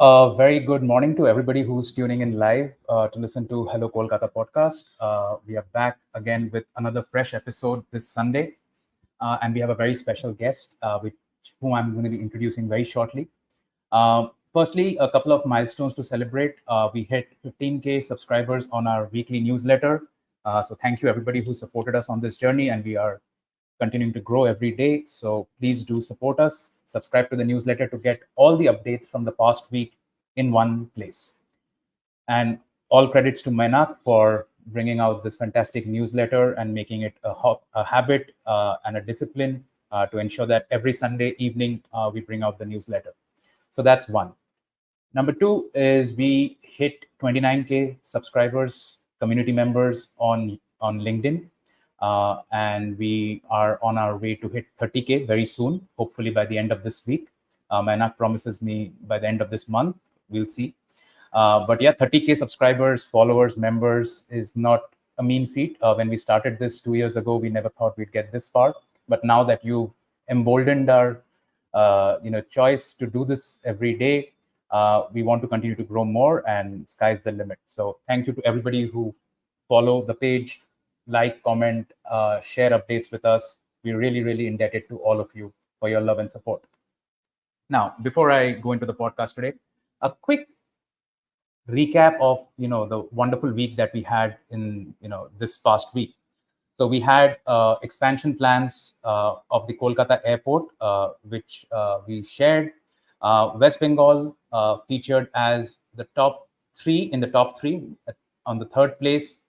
A very good morning to everybody who's tuning in live to listen to Hello Kolkata podcast. We are back again with another fresh episode this Sunday, and we have a very special guest, whom I'm going to be introducing very shortly. Firstly, a couple of milestones to celebrate. We hit 15K subscribers on our weekly newsletter. So thank you everybody who supported us on this journey, and we are continuing to grow every day. So please do support us. Subscribe to the newsletter to get all the updates from the past week in one place. And all credits to Menak for bringing out this fantastic newsletter and making it a habit and a discipline to ensure that every Sunday evening we bring out the newsletter. So that's one. Number two is we hit 29K subscribers, community members on LinkedIn. And we are on our way to hit 30K very soon, hopefully by the end of this week. Manak promises me by the end of this month, we'll see. But yeah, 30K subscribers, followers, members is not a mean feat. When we started this 2 years ago, we never thought we'd get this far. But now that you've emboldened our choice to do this every day, we want to continue to grow more, and sky's the limit. So thank you to everybody who follow the page, like, comment, share updates with us. We're really, really indebted to all of you for your love and support. Now, before I go into the podcast today, a quick recap of the wonderful week that we had in this past week. So we had expansion plans of the Kolkata airport, which we shared. West Bengal featured as the top three on the third place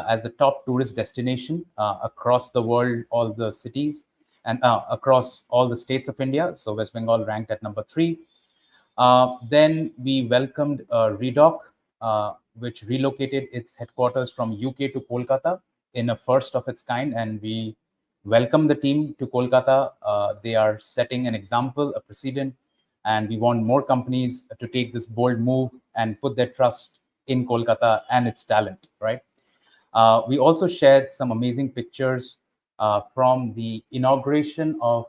as the top tourist destination across the world, all the cities, and across all the states of India. So West Bengal ranked at number 3. Then we welcomed Redoc, which relocated its headquarters from UK to Kolkata in a first of its kind, and we welcome the team to Kolkata. They are setting an example, a precedent, and we want more companies to take this bold move and put their trust in Kolkata and its talent, right? We also shared some amazing pictures from the inauguration of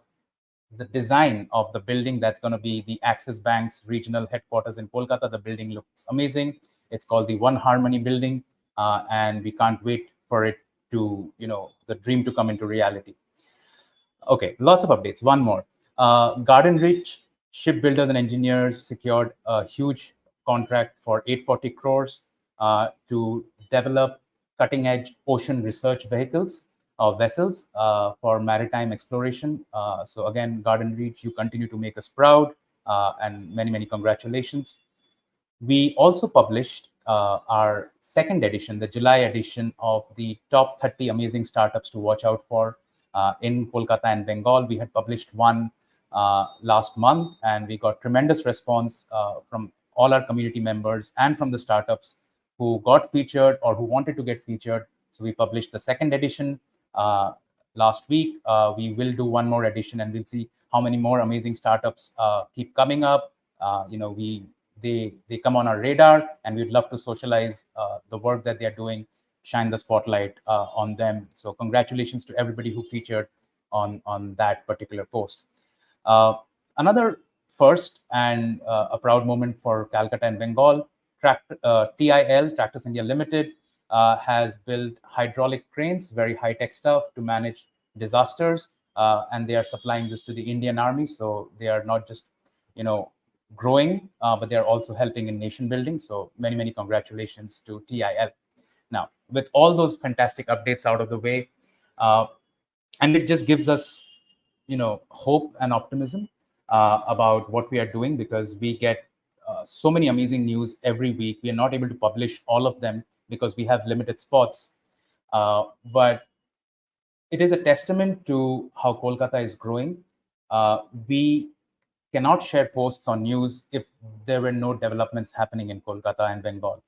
the design of the building that's going to be the Axis Bank's regional headquarters in Kolkata. The building looks amazing. It's called the One Harmony building, and we can't wait for it to, the dream to come into reality. Okay, lots of updates. One more. Garden Rich Shipbuilders and Engineers secured a huge contract for 840 crores to develop cutting-edge ocean research vessels for maritime exploration. So again, Garden Reach, you continue to make us proud, and many, many congratulations. We also published our second edition, the July edition of the top 30 amazing startups to watch out for in Kolkata and Bengal. We had published one last month, and we got tremendous response from all our community members and from the startups who got featured or who wanted to get featured. So we published the second edition last week. We will do one more edition, and we'll see how many more amazing startups keep coming up. They come on our radar, and we'd love to socialize the work that they're doing, shine the spotlight on them. So congratulations to everybody who featured on that particular post. Another first and a proud moment for Calcutta and Bengal, TIL, Tractors India Limited, has built hydraulic cranes, very high-tech stuff to manage disasters, and they are supplying this to the Indian Army. So they are not just, growing, but they are also helping in nation building. So many, many congratulations to TIL. Now, with all those fantastic updates out of the way, and it just gives us, hope and optimism about what we are doing, because we get so many amazing news every week. We are not able to publish all of them because we have limited spots. But it is a testament to how Kolkata is growing. We cannot share posts on news if there were no developments happening in Kolkata and Bengal.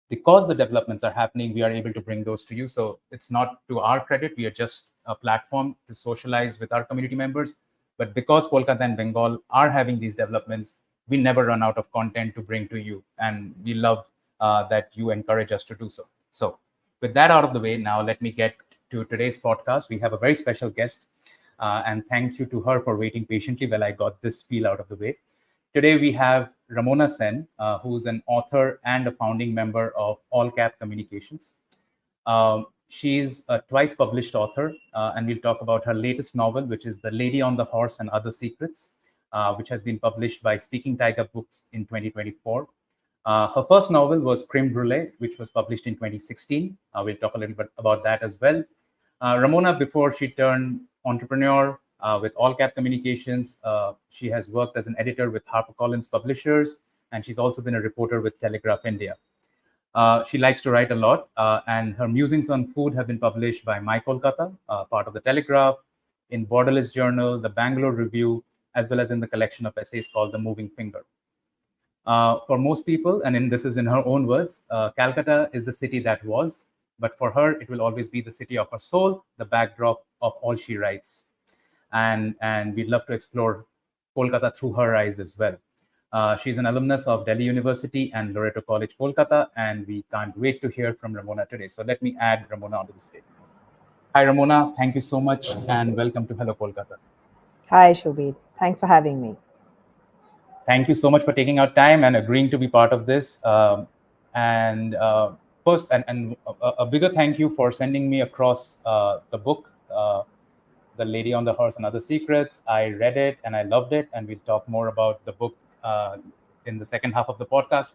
Because the developments are happening, we are able to bring those to you. So it's not to our credit. We are just a platform to socialize with our community members. But because Kolkata and Bengal are having these developments, we never run out of content to bring to you. And we love that you encourage us to do so. So with that out of the way, now let me get to today's podcast. We have a very special guest. And thank you to her for waiting patiently while I got this spiel out of the way. Today we have Ramona Sen, who's an author and a founding member of ALLCAP Communications. She's a twice published author, and we'll talk about her latest novel, which is The Lady on the Horse and Other Secrets, which has been published by Speaking Tiger Books in 2024. Her first novel was Crème Brûlée, which was published in 2016. We'll talk a little bit about that as well. Ramona, before she turned entrepreneur with ALLCAP Communications, she has worked as an editor with HarperCollins Publishers, and she's also been a reporter with Telegraph India. She likes to write a lot, and her musings on food have been published by My Kolkata, part of the Telegraph, in Borderless Journal, the Bangalore Review, as well as in the collection of essays called The Moving Finger. For most people, and this is in her own words, Calcutta is the city that was, but for her, it will always be the city of her soul, the backdrop of all she writes. And we'd love to explore Kolkata through her eyes as well. She's an alumnus of Delhi University and Loreto College, Kolkata, and we can't wait to hear from Ramona today. So let me add Ramona onto the stage. Hi, Ramona. Thank you so much, and welcome to Hello Kolkata. Hi, Shobit. Thanks for having me. Thank you so much for taking out time and agreeing to be part of this. First, a bigger thank you for sending me across the book, The Lady on the Horse and Other Secrets. I read it and I loved it, and we'll talk more about the book in the second half of the podcast.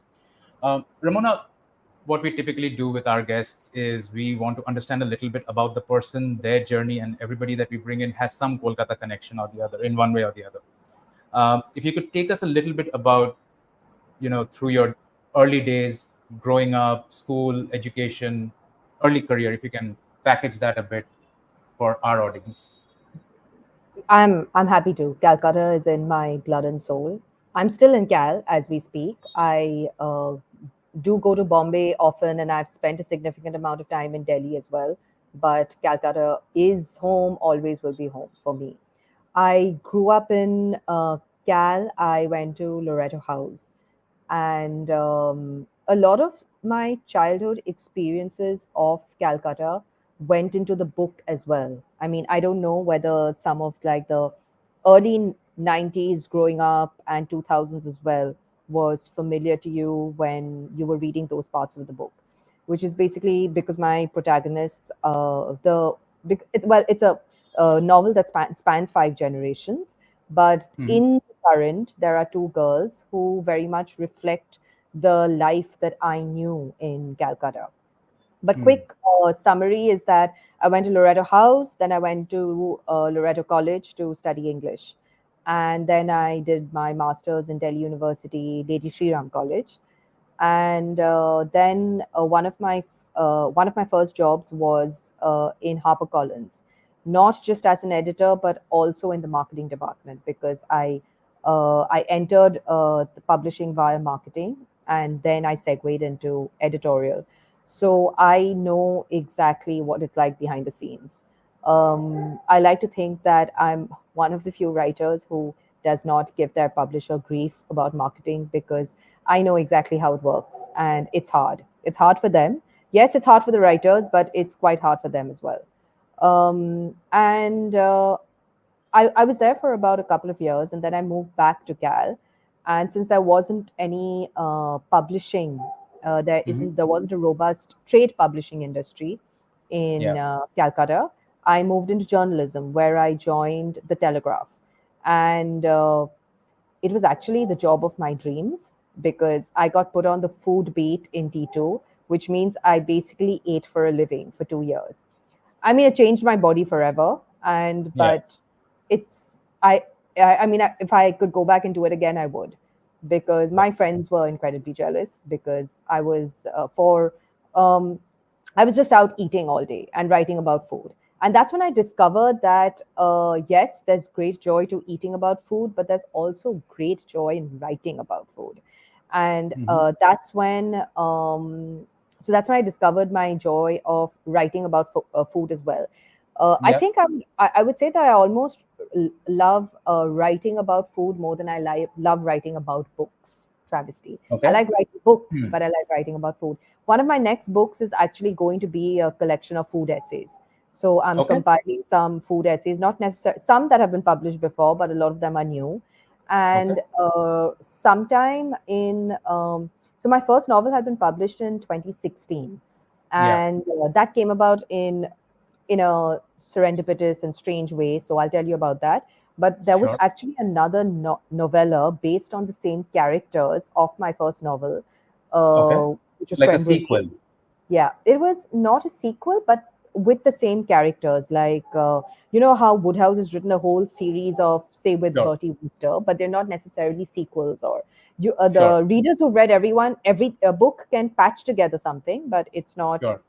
Ramona, what we typically do with our guests is we want to understand a little bit about the person, their journey, and everybody that we bring in has some Kolkata connection or the other, in one way or the other. If you could take us a little bit about, through your early days, growing up, school, education, early career, if you can package that a bit for our audience. I'm happy to. Calcutta is in my blood and soul. I'm still in Cal as we speak. I do go to Bombay often, and I've spent a significant amount of time in Delhi as well. But Calcutta is home, always will be home for me. I grew up in Cal. I went to Loreto House, and a lot of my childhood experiences of Calcutta went into the book as well. I mean, I don't know whether some of like the early 90s growing up and 2000s as well was familiar to you when you were reading those parts of the book, which is basically because my protagonists, it's a novel that spans 5 generations, but in the current, there are two girls who very much reflect the life that I knew in Calcutta. But quick summary is that I went to Loreto House, then I went to Loreto College to study English, and then I did my master's in Delhi University, Lady Shri Ram College, and then one of my first jobs was in HarperCollins, not just as an editor but also in the marketing department, because I entered the publishing via marketing, and then I segued into editorial. So I know exactly what it's like behind the scenes. I like to think that I'm one of the few writers who does not give their publisher grief about marketing, because I know exactly how it works, and it's hard. It's hard for them. Yes, it's hard for the writers, but it's quite hard for them as well. And I was there for about a couple of years, and then I moved back to Cal. And since there wasn't any publishing, there wasn't a robust trade publishing industry in Calcutta. I moved into journalism, where I joined the Telegraph, and it was actually the job of my dreams, because I got put on the food beat in T2, which means I basically ate for a living for 2 years. I mean, it changed my body forever, and Yeah. but it's I mean, if I could go back and do it again, I would, because my friends were incredibly jealous, because um, I was just out eating all day and writing about food. And that's when I discovered that, yes, there's great joy to eating about food, but there's also great joy in writing about food. And that's when I discovered my joy of writing about food as well. I think I would say that I almost love writing about food more than love writing about books. Travesty. I Okay. like writing books, but I like writing about food. One of my next books is actually going to be a collection of food essays. So I'm Okay. compiling some food essays, not necessarily some that have been published before, but a lot of them are new. And sometime in, so my first novel had been published in 2016, and that came about in a serendipitous and strange way. So I'll tell you about that. But there was Sure. actually another novella based on the same characters of my first novel, Okay. which was Like a Crème Brûlée. sequel. Yeah, it was not a sequel, but with the same characters. Like, you know how Woodhouse has written a whole series of, say, with Sure. Bertie Wooster, but they're not necessarily sequels. Or Sure. the readers who've read every book can patch together something, but it's not Sure.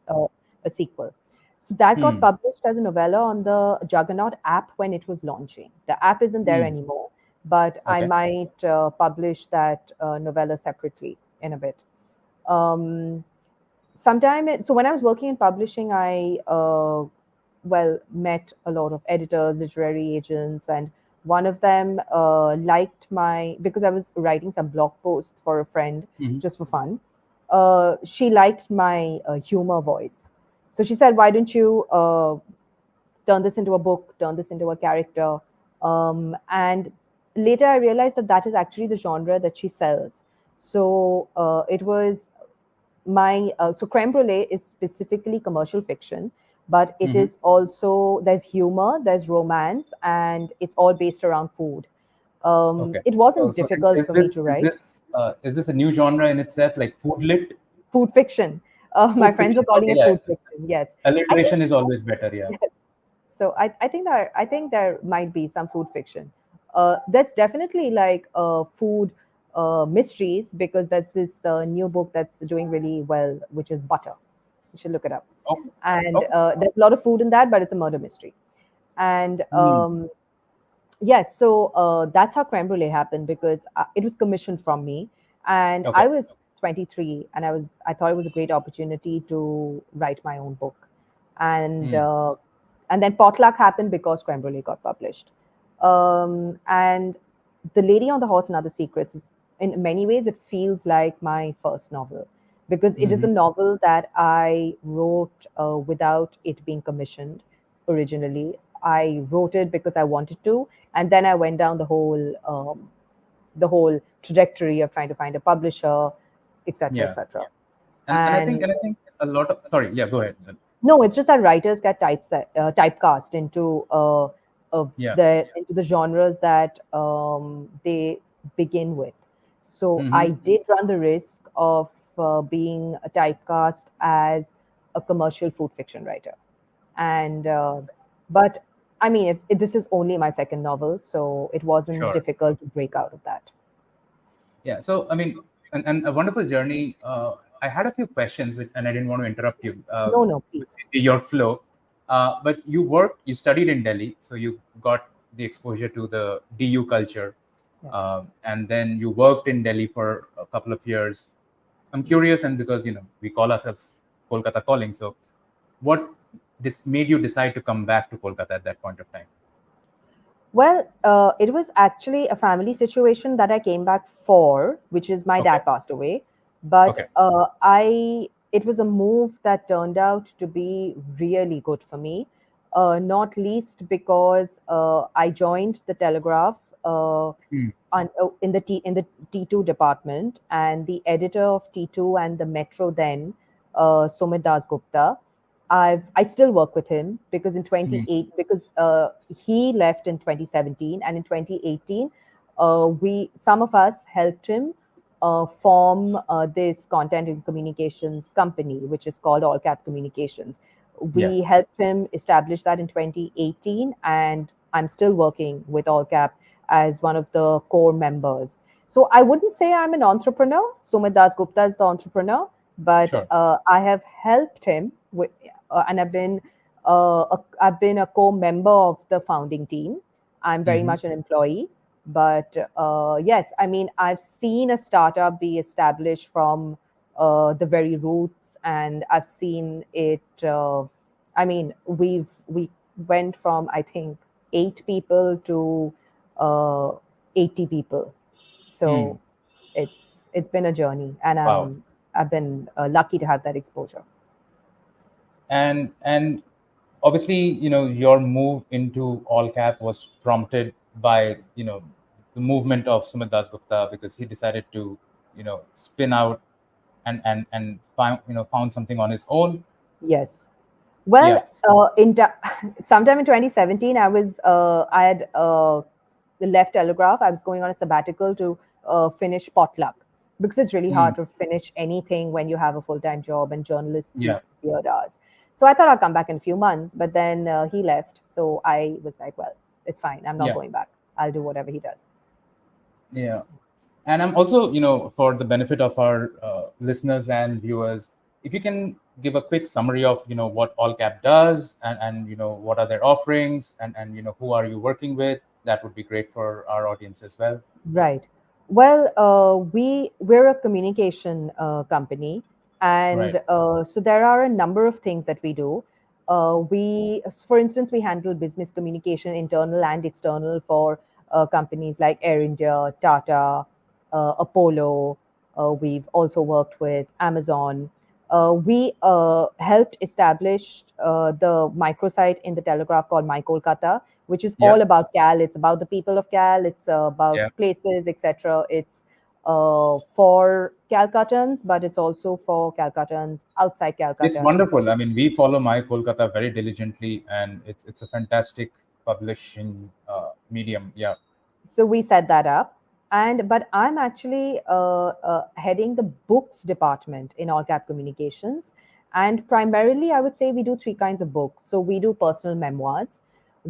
a sequel. So that got Hmm. published as a novella on the Juggernaut app when it was launching. The app isn't there Hmm. anymore, but I Okay. might publish that novella separately in a bit. Um, so when I was working in publishing, I met a lot of editors, literary agents, and one of them liked my, because I was writing some blog posts for a friend Hmm. just for fun. She liked my humor voice, so she said, "Why don't you turn this into a book, turn this into a character?" And later I realized that that is actually the genre that she sells. So it was my so Crème Brûlée is specifically commercial fiction, but it Hmm. is also, there's humor, there's romance, and it's all based around food. Okay. It So, wasn't so difficult is for me this to is write. this is this a new genre in itself, like food lit? Food fiction. My Food friends are fiction. calling Okay, it yeah. food fiction. Yes, I think. Alliteration is always better. Yeah. Yes. So I think there might be some food fiction. There's definitely like food mysteries, because there's this new book that's doing really well, which is Butter. You should look it up. Okay. And Okay. there's a lot of food in that, but it's a murder mystery. And Hmm. yes, so that's how Creme Brulee happened, because it was commissioned from me, and Okay. I was 23, and I thought it was a great opportunity to write my own book, and Hmm. uh, and then Potluck happened because Creme Brulee got published, and The Lady on the Horse and Other Secrets is, in many ways, it feels like my first novel, because it is Hmm. a novel that I wrote without it being commissioned originally. I wrote it because I wanted to, and then I went down the whole trajectory of trying to find a publisher, etc., Yeah. etc. And And I think a lot of, sorry. Yeah. Go ahead. no, it's just that writers get typecast Yeah. into the genres that they begin with. So I Hmm. did run the risk of being typecast as a commercial food fiction writer, and but I mean, if this is only my second novel, so it wasn't Sure. difficult to break out of that. Yeah. So, I mean, and a wonderful journey. I had a few questions, which, and I didn't want to interrupt you No, no, with please. your flow. But you studied in Delhi, so you got the exposure to the DU culture, Yes. and then you worked in Delhi for a couple of years. I'm curious, and because we call ourselves Kolkata Calling, so what this made you decide to come back to Kolkata at that point of time? Well, it was actually a family situation that I came back for, which is my Okay. dad passed away. But Okay. it was a move that turned out to be really good for me, not least because I joined the Telegraph Hmm. in the T2 department, and the editor of T2 and the Metro then, Sumit Das Gupta. I still work with him because in Hmm. 28 because he left in 2017, and in 2018 we some of us helped him form this content and communications company, which is called AllCap Communications. Yeah. We helped him establish that in 2018, and I'm still working with AllCap as one of the core members. So I wouldn't say I'm an entrepreneur. Sumit Das Gupta is the entrepreneur, but Sure. I have helped him with, and I've been a co-member of the founding team. I'm very Hmm. much an employee, but yes, I mean, I've seen a startup be established from the very roots, and I've seen it. I mean, we went from, I think, 8 people to uh, 80 people. Hmm. So it's been a journey, and Wow. I've been lucky to have that exposure. And obviously, your move into all cap was prompted by the movement of Sumit Dasgupta, because he decided to, spin out and found something on his own. Yes. Well, Yeah, sometime in 2017, I had left Telegraph. I was going on a sabbatical to finish Potluck, because it's really hard mm, to finish anything when you have a full-time job and journalists keep yeah, weird hours. So I thought I'll come back in a few months, but then he left. So I was like, well, it's fine. I'm not yeah, going back. I'll do whatever he does. yeah. And I'm also, for the benefit of our listeners and viewers, if you can give a quick summary of, what AllCap does, and what are their offerings, and who are you working with, that would be great for our audience as well. Right. Well, we're a communication company, Right. and so there are a number of things that we do. For instance, we handle business communication, internal and external, for companies like Air India, Tata, Apollo. We've also worked with Amazon. We helped establish the microsite in the Telegraph called My Kolkata, which is Yeah. all about Cal. It's about the people of Cal. It's about Yeah. places, etc. It's for Calcuttans, but it's also for Calcuttans outside It's Calcutta as well. wonderful. I mean, we follow My Kolkata very diligently, and it's a fantastic publishing medium. Yeah. So we set that up. And but I'm actually heading the books department in AllCap Communications, and primarily I would say we do three kinds of books. So we do personal memoirs,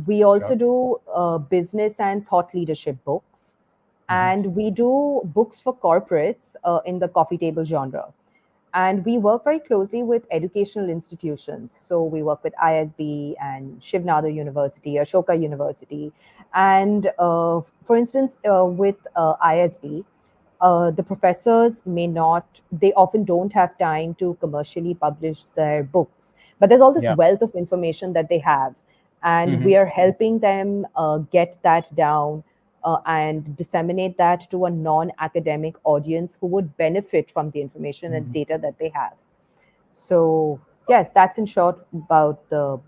we also Sure. do business and thought leadership books, Hmm. and we do books for corporates in the coffee table genre. And we work very closely with educational institutions. So we work with ISB and Shivnadar University, Ashoka University. And for instance, with ISB, the professors they often don't have time to commercially publish their books. But there's all this Yeah. wealth of information that they have. And Hmm. we are helping them get that down and disseminate that to a non-academic audience who would benefit from the information and Hmm. data that they have. So yes, that's in short about the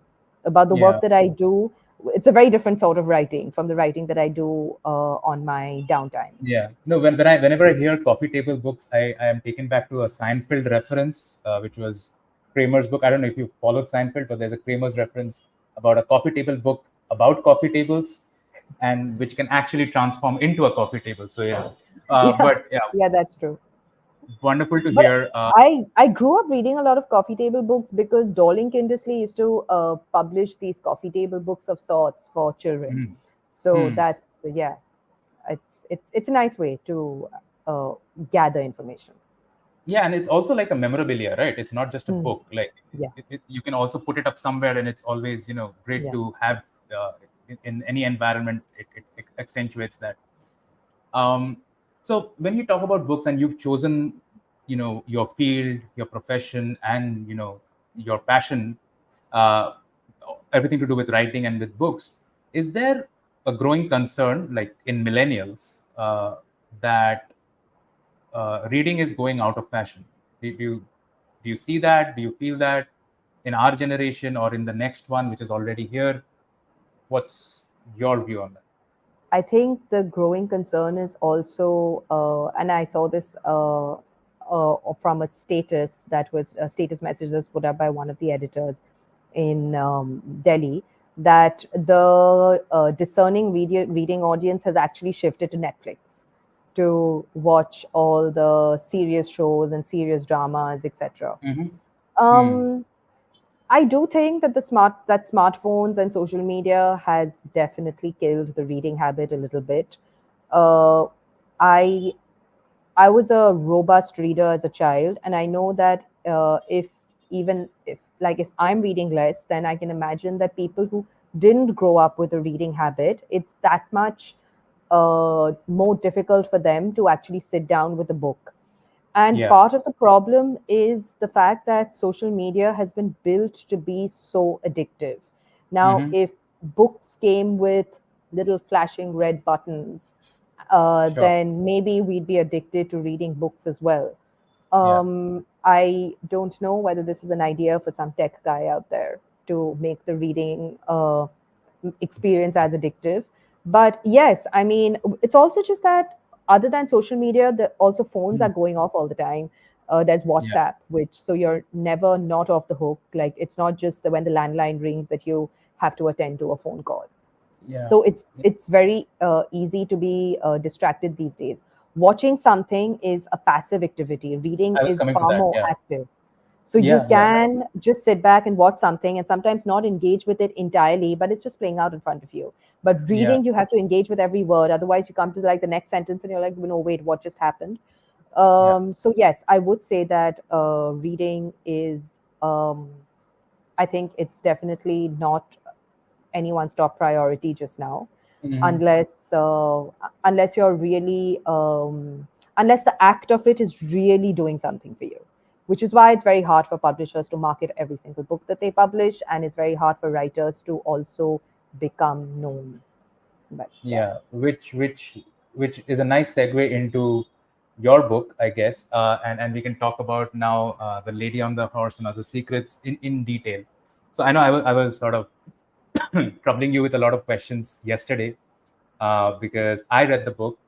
work Yeah. that I do. It's a very different sort of writing from the writing that I do on my downtime. Yeah. No, whenever I hear coffee table books, I am taken back to a Seinfeld reference, which was Kramer's book. I don't know if you followed Seinfeld, but there's a Kramer's reference about a coffee table book about coffee tables, and which can actually transform into a coffee table. So yeah. Yeah, But yeah, yeah, that's true. wonderful to But hear. I grew up reading a lot of coffee table books because Dorling Kindersley used to publish these coffee table books of sorts for children. Mm, So mm. that's yeah, it's a nice way to uh, gather information. Yeah, and it's also like a memorabilia, right? It's not just a Hmm. book. Like Yeah, you can also put it up somewhere, and it's always great yeah. to have in any environment. It accentuates that. Um, so when you talk about books, and you've chosen, your field, your profession, and your passion, uh, everything to do with writing and with books, is there a growing concern, like in millennials, that reading is going out of fashion? Do you see that? Do you feel that in our generation or in the next one, which is already here? What's your view on that? I think the growing concern is also, and I saw this from a status message that was put up by one of the editors in Delhi, that the discerning reading audience has actually shifted to Netflix to watch all the serious shows and serious dramas, etc. Mm-hmm. Hmm. Um, I do think that smartphones and social media has definitely killed the reading habit a little bit. Uh, I I was a robust reader as a child, and I know that if even if like if I'm reading less, then I can imagine that people who didn't grow up with a reading habit, it's that much more difficult for them to actually sit down with a book. And Yeah. part of the problem is the fact that social media has been built to be so addictive. Now, Mm-hmm. if books came with little flashing red buttons, Sure. then maybe we'd be addicted to reading books as well. Yeah. I don't know whether this is an idea for some tech guy out there to make the reading experience as addictive. But yes, I mean, it's also just that other than social media, also phones are going off all the time. There's Yeah. WhatsApp, which so you're never not off the hook. Like it's not just when the landline rings that you have to attend to a phone call. Yeah. So it's very easy to be distracted these days. Watching something is a passive activity. Reading I was is coming to far that. more Yeah. active. So you Yeah. Yeah. can just sit back and watch something and sometimes not engage with it entirely, but it's just playing out in front of you. But Yeah. reading, you have to engage with every word. Otherwise, you come to like the next sentence and you're like, no, wait, what just happened? Yeah. So yes, I would say that reading is, I think it's definitely not anyone's top priority just now, Hmm. unless you're really unless the act of it is really doing something for you, which is why it's very hard for publishers to market every single book that they publish, and it's very hard for writers to also become known. But yeah. Yeah. Which is a nice segue into your book, I guess. And we can talk about now the Lady on the Horse and other secrets in detail. So I know I was sort of troubling you with a lot of questions yesterday because I read the book,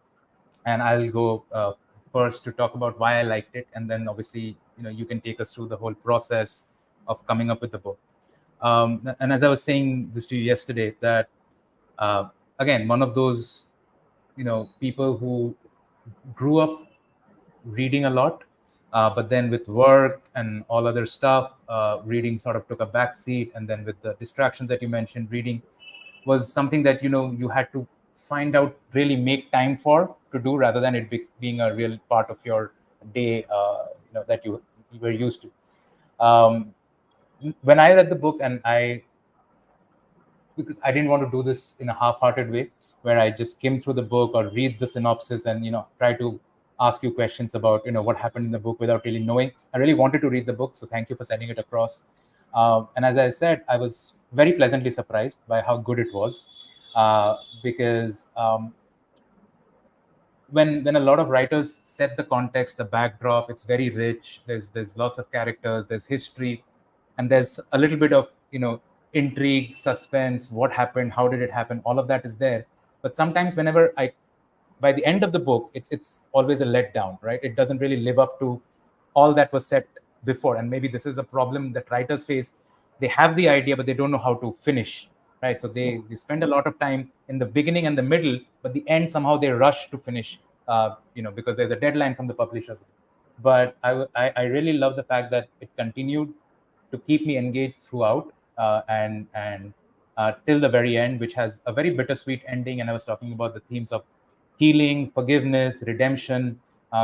and I'll go first to talk about why I liked it, and then obviously you can take us through the whole process of coming up with the book. And as I was saying this to you yesterday, that uh, again, one of those people who grew up reading a lot, but then with work and all other stuff, reading sort of took a back seat, and then with the distractions that you mentioned, reading was something that you had to find out, really make time for to do, rather than it being a real part of your day, that you were used to. um, when I read the book, and because I didn't want to do this in a half-hearted way, where I just skim through the book or read the synopsis and try to ask you questions about what happened in the book without really knowing. I really wanted to read the book, so thank you for sending it across. And as I said, I was very pleasantly surprised by how good it was, because when a lot of writers set the context, the backdrop, it's very rich. There's lots of characters, there's history, and there's a little bit of intrigue, suspense, what happened, how did it happen, all of that is there. But sometimes whenever I by the end of the book, it's always a letdown, right? It doesn't really live up to all that was set before. And maybe this is a problem that writers face. They have the idea, but they don't know how to finish, right? So they spend a lot of time in the beginning and the middle, but the end somehow they rush to finish, because there's a deadline from the publishers. But I really love the fact that it continued to keep me engaged throughout, and till the very end, which has a very bittersweet ending. And I was talking about the themes of healing, forgiveness, redemption,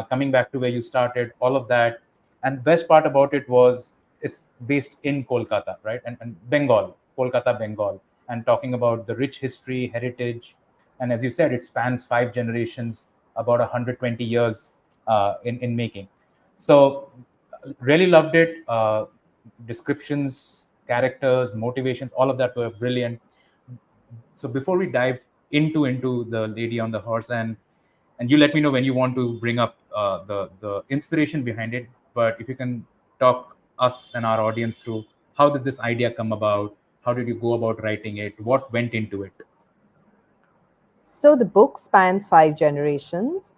coming back to where you started, all of that. And the best part about it was it's based in Kolkata, right? And Bengal, Kolkata, Bengal, and talking about the rich history, heritage. And as you said, it spans 5 generations, about 120 years in making. So really loved it. Descriptions, characters, motivations, all of that were brilliant. So before we dive into the Lady on the Horse, and you let me know when you want to bring up the inspiration behind it. But if you can talk us and our audience through, how did this idea come about? How did you go about writing it? What went into it? So the book spans 5 generations,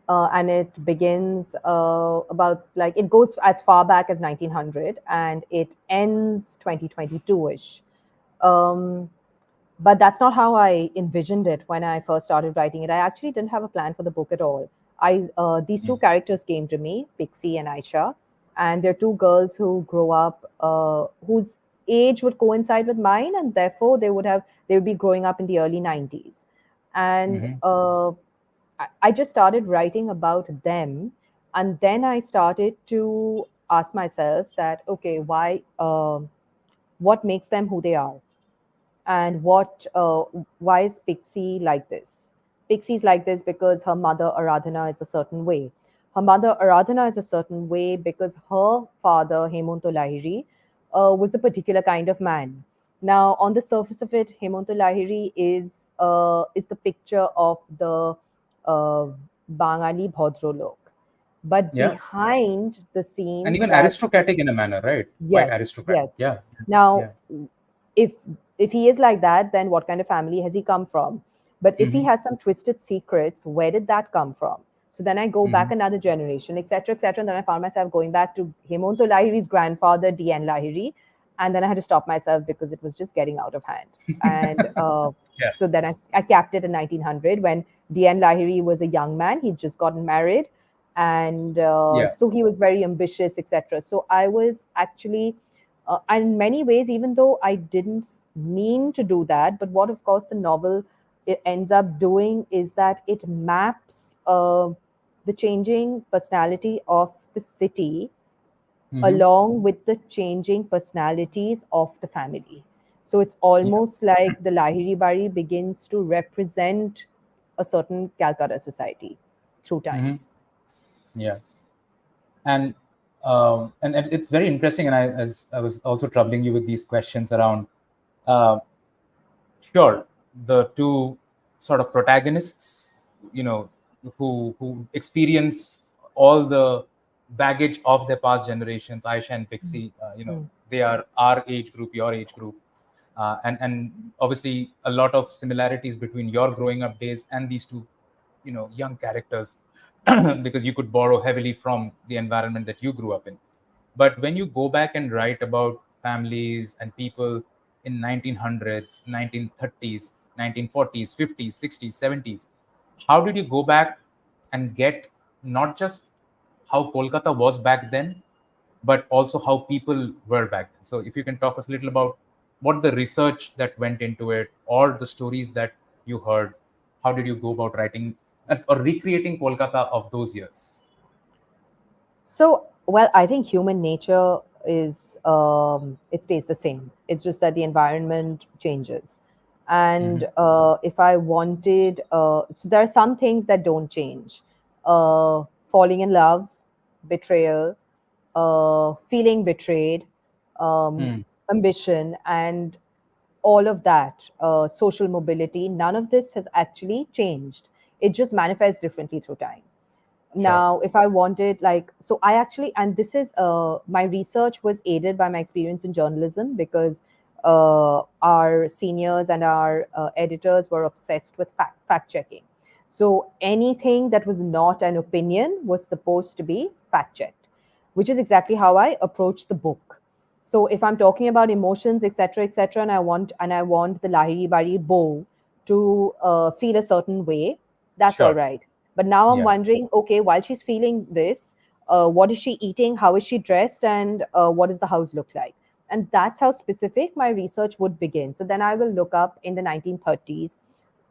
and it begins about like it goes as far back as 1900 and it ends 2022ish. Um, but that's not how I envisioned it when I first started writing it. I actually didn't have a plan for the book at all. These two Mm. characters came to me, Pixie and Aisha, and they're two girls who grow up, whose age would coincide with mine, and therefore they would be growing up in the early 90s. And Mm-hmm. I just started writing about them, and then I started to ask myself that okay, what makes them who they are, and why is Pixie like this? Pixie's like this because her mother Aradhana is a certain way. Her mother Aradhana is a certain way because her father Hemanto Lahiri was a particular kind of man. Now, on the surface of it, Hemanto Lahiri is the picture of the uh, Bangali Bhodrolok, but Yeah. behind the And scenes, even that aristocratic in a manner, right? Quite yes, aristocratic. yes. Yeah. Now, Yeah. if if he is like that, then what kind of family has he come from? But if he has some twisted secrets, where did that come from? So then I go back Mm-hmm. another generation, etc., etc. And then I found myself going back to Hemonto Lahiri's grandfather, D.N. Lahiri. And then I had to stop myself because it was just getting out of hand. And Yeah. so then I capped it in 1900 when D.N. Lahiri was a young man. He'd just gotten married. And Yeah. so he was very ambitious, etc. So I was actually, in many ways, even though I didn't mean to do that, but what, of course, the novel it ends up doing is that it maps the changing personality of the city Mm-hmm. along with the changing personalities of the family. So it's Yeah. almost like the Lahiri Bari begins to represent a certain Calcutta society through time. Mm-hmm. Yeah. And and it's very interesting. And as I was also troubling you with these questions around, uh, sure, the two sort of protagonists, you know, who experience all the baggage of their past generations, Aisha and Pixie, Mm. they are our age group, your age group, and obviously a lot of similarities between your growing up days and these two, young characters, because you could borrow heavily from the environment that you grew up in. But when you go back and write about families and people in 1900s, 1930s, 1940s, 50s, 60s, 70s, how did you go back and get not just how Kolkata was back then, but also how people were back then? So if you can talk us a little about what the research that went into it or the stories that you heard, how did you go about writing or recreating Kolkata of those years? So, well, I think human nature is, it stays the same. It's just that the environment changes. Mm-hmm. And if I wanted, so there are some things that don't change. Falling in love, betrayal, feeling betrayed, um, Hmm. ambition, and all of that, social mobility, none of this has actually changed. It just manifests differently through time. Sure. Now, if I wanted, like, so I actually, and this is, my research was aided by my experience in journalism because our seniors and our editors were obsessed with fact checking. So anything that was not an opinion was supposed to be fact checked, which is exactly how I approach the book. So if I'm talking about emotions, etc., and I want the Lahiri Bari bow to feel a certain way, that's all Sure. right. But now I'm Yeah. wondering, okay, while she's feeling this, what is she eating? How is she dressed? And what does the house look like? And that's how specific my research would begin. So then I will look up in the 1930s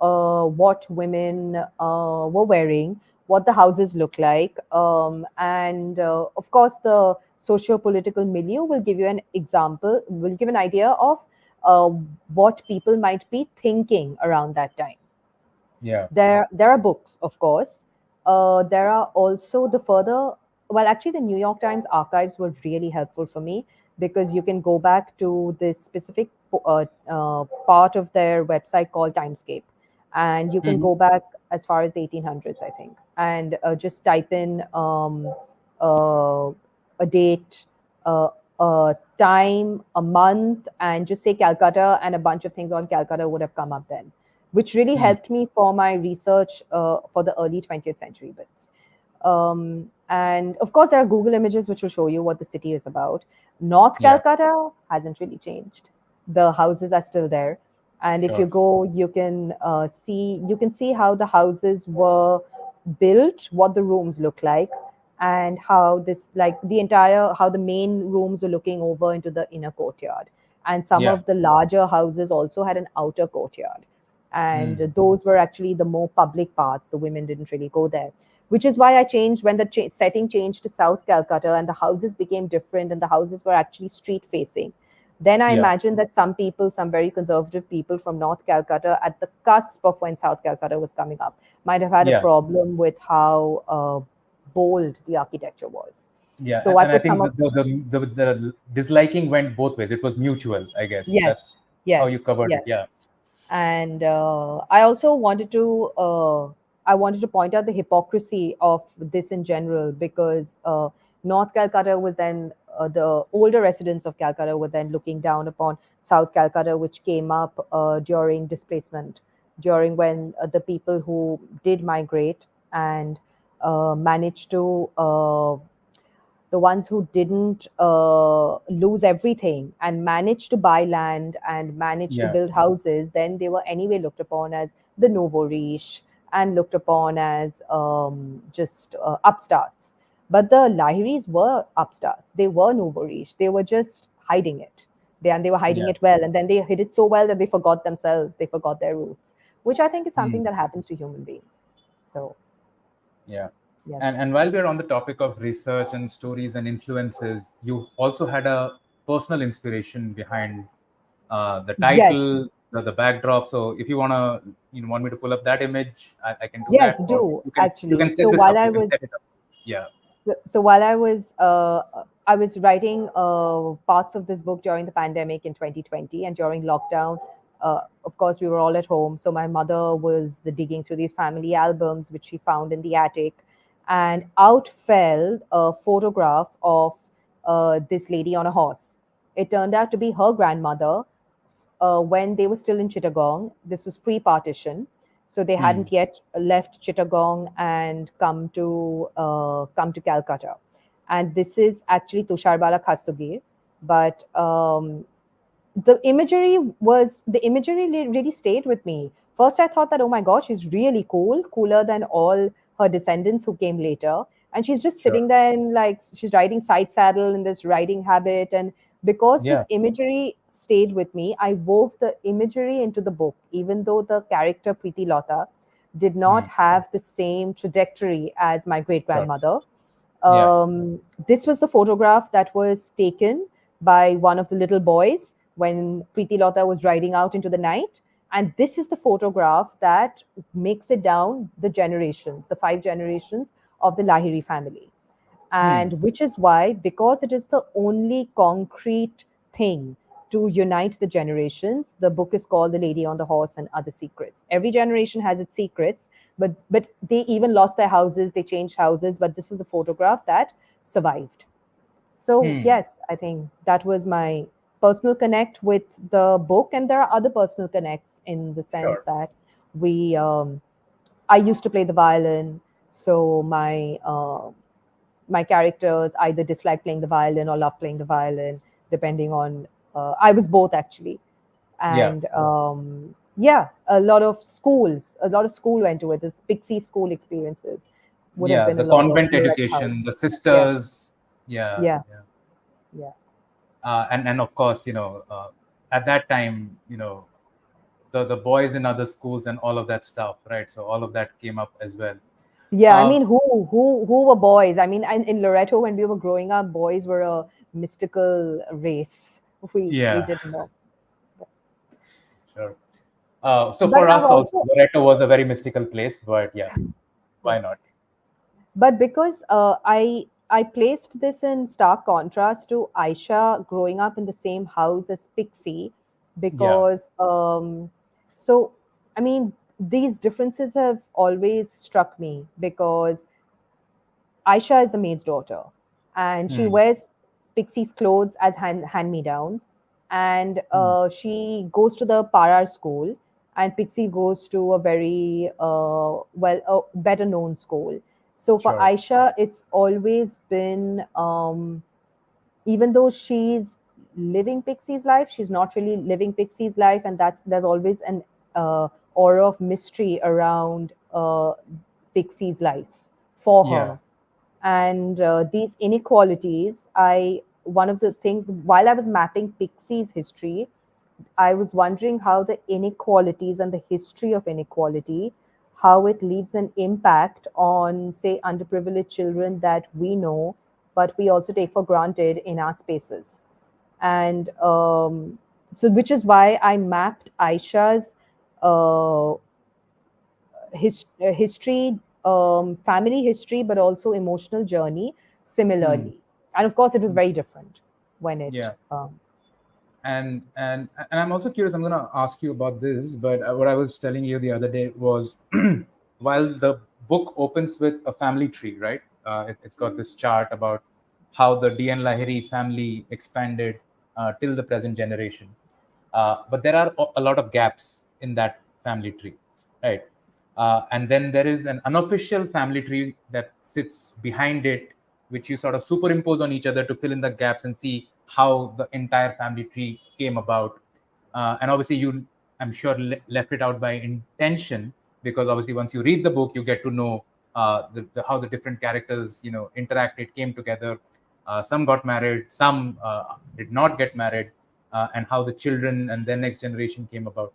what women were wearing, what the houses look like, and of course the socio-political milieu will give you an example, will give an idea of uh, what people might be thinking around that time. Yeah. There are books, of course. There are also the further. Well, actually, the New York Times archives were really helpful for me because you can go back to this specific part of their website called Timescape, and you can Mhm. go back as far as the 1800s, I think, and just type in uh, a date, a time, a month, and just say Calcutta, and a bunch of things on Calcutta would have come up then, which really Hmm. helped me for my research for the early 20th century bits. And of course, there are Google images which will show you what the city is about. North Yeah. Calcutta hasn't really changed. The houses are still there. And if you Sure. go, you can see how the houses were built, what the rooms look like, and how this, like the entire, how the main rooms were looking over into the inner courtyard. And some Yeah. of the larger houses also had an outer courtyard, and Hmm. those were actually the more public parts. The women didn't really go there, which is why I changed when the setting changed to South Calcutta and the houses became different and the houses were actually street facing. Then I Yeah. imagined that some people, some very conservative people from North Calcutta, at the cusp of when South Calcutta was coming up, might have had a Yeah. problem with how bold the architecture was. Yeah. So I And I put think some of, the disliking went both ways. It was mutual, I guess. yes, That's how yes, you covered it. yes. Yeah. And I also wanted to point out the hypocrisy of this in general because North Calcutta was then the older residents of Calcutta were then looking down upon South Calcutta, which came up during displacement during when the people who did migrate and managed to the ones who didn't lose everything and managed to buy land and managed to Yeah. build houses, then they were anyway looked upon as the nouveau riche and looked upon as just upstarts. But the Lahiris were upstarts. They were nouveau riche. They were just hiding it. And they were hiding Yeah. it well. And then they hid it so well that they forgot themselves. They forgot their roots, which I think is something that happens to human beings. So, Yeah. yes. And while we're on the topic of research and stories and influences, you also had a personal inspiration behind the Yes. title, the backdrop. So if you want me to pull up that image, I can do Yes, that, or do you actually. can set this up. You can set it up. Yeah. So while I was writing parts of this book during the pandemic in 2020 and during lockdown. Of course, we were all at home. So my mother was digging through these family albums, which she found in the attic, and out fell a photograph of this lady on a horse. It turned out to be her grandmother when they were still in Chittagong. This was pre-partition, so they hadn't yet left Chittagong and come to Calcutta. And this is actually Tusharbala Khastugir, but the imagery really stayed with me. First, I thought that, oh my gosh, she's really cool, cooler than all her descendants who came later. And she's just Sure. sitting there and like she's riding side saddle in this riding habit. And because Yeah. this imagery stayed with me, I wove the imagery into the book, even though the character Preeti Lota did not have the same trajectory as my great Sure. grandmother. Yeah. This was the photograph that was taken by one of the little boys when Preeti Lota was riding out into the night. And this is the photograph that makes it down the generations, the 5 generations of the Lahiri family. And which is why, because it is the only concrete thing to unite the generations, the book is called The Lady on the Horse and Other Secrets. Every generation has its secrets, but they even lost their houses, they changed houses, but this is the photograph that survived. So yes, I think that was my personal connect with the book, and there are other personal connects in the sense Sure. that we I used to play the violin, so my characters either dislike playing the violin or love playing the violin, depending on. I was both actually, Yeah. and yeah, a lot of school went to it. This Pixie school experiences would have Yeah. been a The lot of convent Loreto House. education, the Yeah, sisters. Yeah. yeah, Yeah. yeah. And of course, at that time, the boys in other schools and all of that stuff, right? So all of that came up as well. Yeah, I Um, mean, who were boys? I mean, in Loreto, when we were growing up, boys were a mystical race. We yeah, didn't know. sure. So But for I've us also, also, Loreto was a very mystical place, but yeah, yeah. why not? But because I placed this in stark contrast to Aisha growing up in the same house as Pixie, Yeah. because so I mean these differences have always struck me because Aisha is the maid's daughter, and she Hmm. wears Pixie's clothes as me downs, and Hmm. she goes to the Parar school, and Pixie goes to a very a better known school. So for Sure. Aisha, it's always been even though she's living Pixie's life, she's not really living Pixie's life, and there's always an aura of mystery around Pixie's life for Yeah. her. And these inequalities, I one of the things while I was mapping Pixie's history, I was wondering how the inequalities and the history of inequality, how it leaves an impact on, say, underprivileged children that we know, but we also take for granted in our spaces. And so, which is why I mapped Aisha's uh, history, family history, but also emotional journey Hmm. similarly. And of course, it was very different when it. Yeah. And I'm also curious. I'm going to ask you about this, but what I was telling you the other day was, while the book opens with a family tree, right? It's got this chart about how the DN Lahiri family expanded till the present generation. But there are a lot of gaps in that family tree. right? And then there is an unofficial family tree that sits behind it, which you sort of superimpose on each other to fill in the gaps and see how the entire family tree came about. And obviously, you, I'm sure, left it out by intention, because obviously, once you read the book, you get to know how the different characters, interacted, came together. Some got married, some did not get married, and how the children and their next generation came about.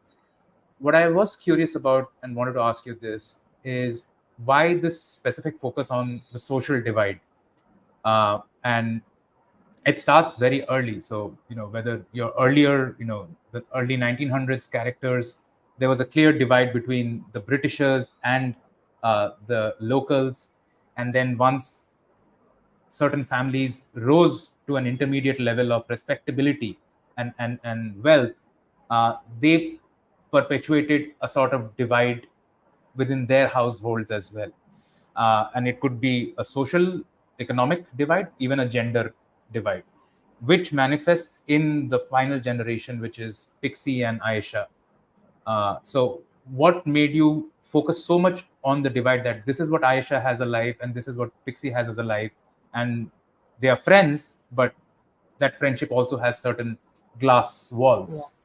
What I was curious about and wanted to ask you this is, why this specific focus on the social divide? And it starts very early. So, whether you're earlier, the early 1900s characters, there was a clear divide between the Britishers and the locals. And then once certain families rose to an intermediate level of respectability and wealth, they perpetuated a sort of divide within their households as well. And it could be a social, economic divide, even a gender divide, which manifests in the final generation, which is Pixie and Aisha. So, what made you focus so much on the divide, that this is what Aisha has a life and this is what Pixie has as a life, and they are friends, but that friendship also has certain glass Yeah. walls?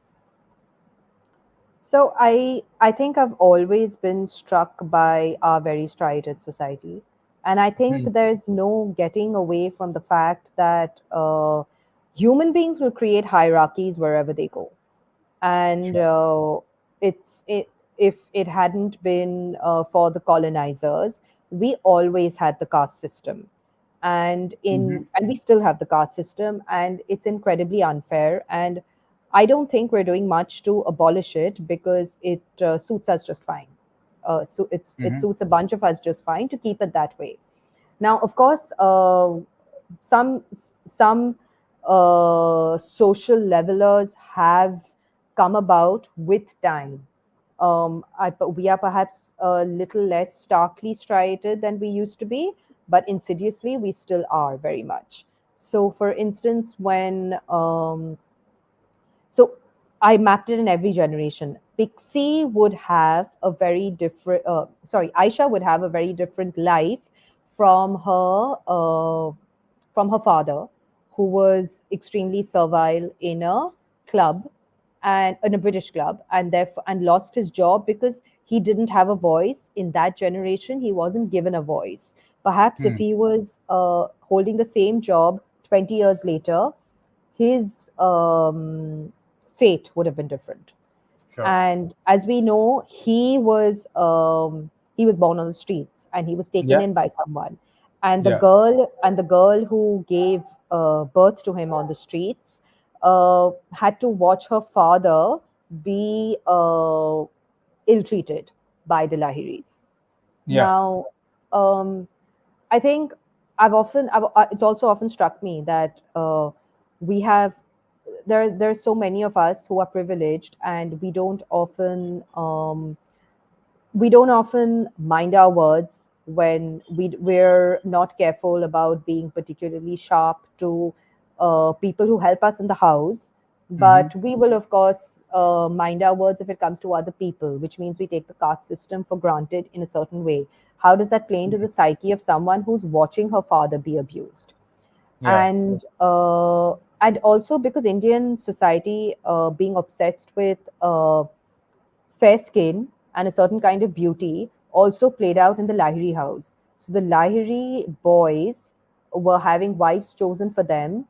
So I think I've always been struck by our very striated society, and I think Hmm. there's no getting away from the fact that human beings will create hierarchies wherever they go, and Sure. if it hadn't been for the colonizers, we always had the caste system, Hmm. and we still have the caste system, and it's incredibly unfair. And I don't think we're doing much to abolish it because it suits us just fine. It Hmm. suits a bunch of us just fine to keep it that way. Now, of course, some social levelers have come about with time. We are perhaps a little less starkly striated than we used to be, but insidiously we still are very much. So, for instance, so I mapped it in every generation. Pixie would have a very different, Aisha would have a very different life from her father, who was extremely servile in a club and in a British club, and therefore and lost his job because he didn't have a voice in that generation. He wasn't given a voice. Perhaps if Hmm. he was holding the same job 20 years later, his fate would have been different. Sure. And as we know, he was born on the streets, and he was taken Yeah. in by someone. And the Yeah. girl who gave birth to him on the streets had to watch her father be ill-treated by the Lahiris. Yeah. Now, um, I think it's also often struck me that we have there's so many of us who are privileged, and we don't often mind our words when we're not careful about being particularly sharp to people who help us in the house. Hmm. But we will, of course, mind our words if it comes to other people, which means we take the caste system for granted in a certain way. How does that play into the psyche of someone who's watching her father be abused? Yeah. And also because Indian society, being obsessed with fair skin and a certain kind of beauty, also played out in the Lahiri house. So the Lahiri boys were having wives chosen for them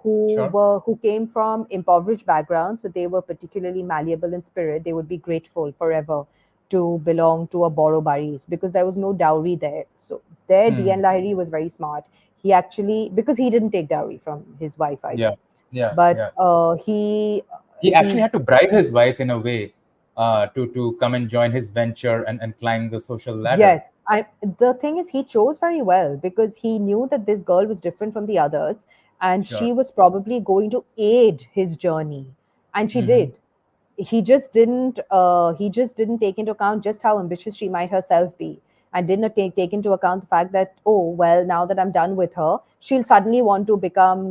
Sure. who came from impoverished backgrounds, so they were particularly malleable in spirit. They would be grateful forever to belong to a Boro Baris because there was no dowry there. So their Hmm. DN Lahiri was very smart. He actually, because he didn't take dowry from his wife either, Yeah. Yeah. but Yeah. He actually he had to bribe his wife in a way, to come and join his venture and climb the social ladder. Yes, the thing is he chose very well because he knew that this girl was different from the others, and Sure. she was probably going to aid his journey, and she Hmm. did. He just didn't take into account just how ambitious she might herself be, and didn't take into account the fact that, oh well, now that I'm done with her, she'll suddenly want to become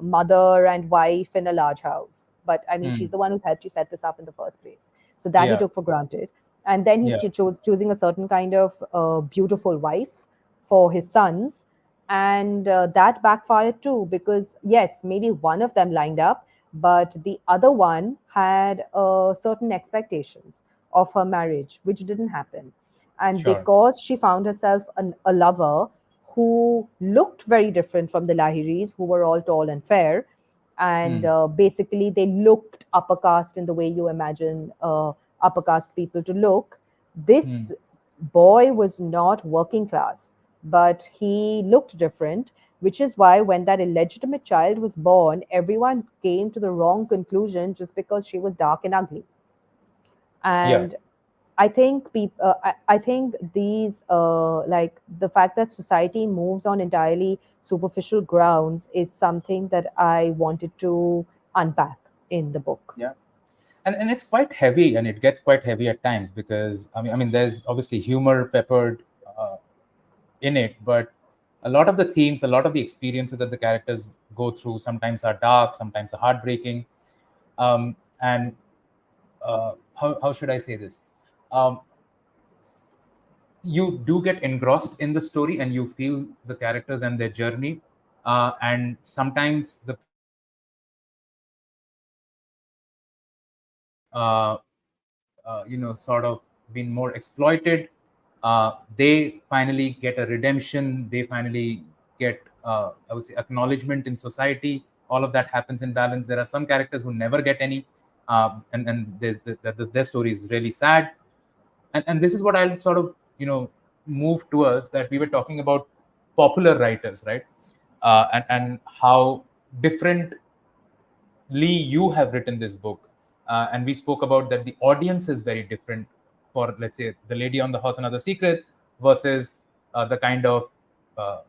mother and wife in a large house. But I mean, Hmm. she's the one who's helped you set this up in the first place, so that he Yeah. took for granted. and then he's Yeah. choosing a certain kind of beautiful wife for his sons, and that backfired too, because yes, maybe one of them lined up, but the other one had certain expectations of her marriage which didn't happen. And Sure. because she found herself a lover who looked very different from the Lahiris, who were all tall and fair, and Hmm. basically they looked upper caste in the way you imagine upper caste people to look. This Hmm. boy was not working class, but he looked different, which is why when that illegitimate child was born, everyone came to the wrong conclusion just because she was dark and ugly. Yeah. And I think these like the fact that society moves on entirely superficial grounds is something that I wanted to unpack in the book. Yeah. And it's quite heavy, and it gets quite heavy at times, because I mean there's obviously humor peppered uh, in it, but a lot of the themes, a lot of the experiences that the characters go through sometimes are dark, sometimes are heartbreaking. And how should I say this? Um, you do get engrossed in the story, and you feel the characters and their journey. And sometimes the people who uh, sort of been more exploited, they finally get a redemption. They finally get, I would say, acknowledgement in society. All of that happens in balance. There are some characters who never get any, and their story is really sad. And this is what I'll sort of move towards, that we were talking about popular writers, right? And how different you have written this book, and we spoke about that the audience is very different for, let's say, The Lady on the Horse and Other Secrets versus the kind of uh,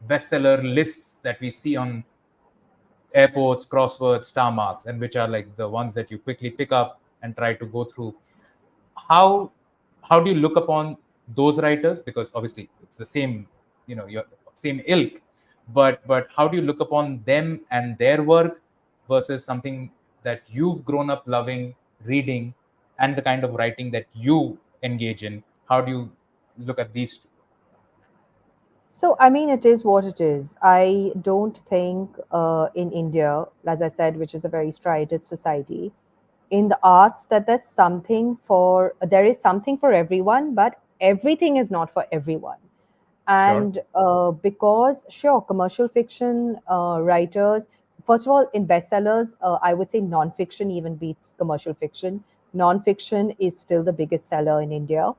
bestseller lists that we see on airports, crosswords, star marks, and which are like the ones that you quickly pick up and try to go through. How how do you look upon those writers? Because obviously it's the same, your same ilk, but how do you look upon them and their work versus something that you've grown up loving, reading, and the kind of writing that you engage in? How do you look at these two? So, I mean, it is what it is. I don't think in India, as I said, which is a very striated society, in the arts, that there is something for everyone, but everything is not for everyone. Sure. And because, sure, commercial fiction writers, first of all, in bestsellers, I would say nonfiction even beats commercial fiction. Nonfiction is still the biggest seller in India.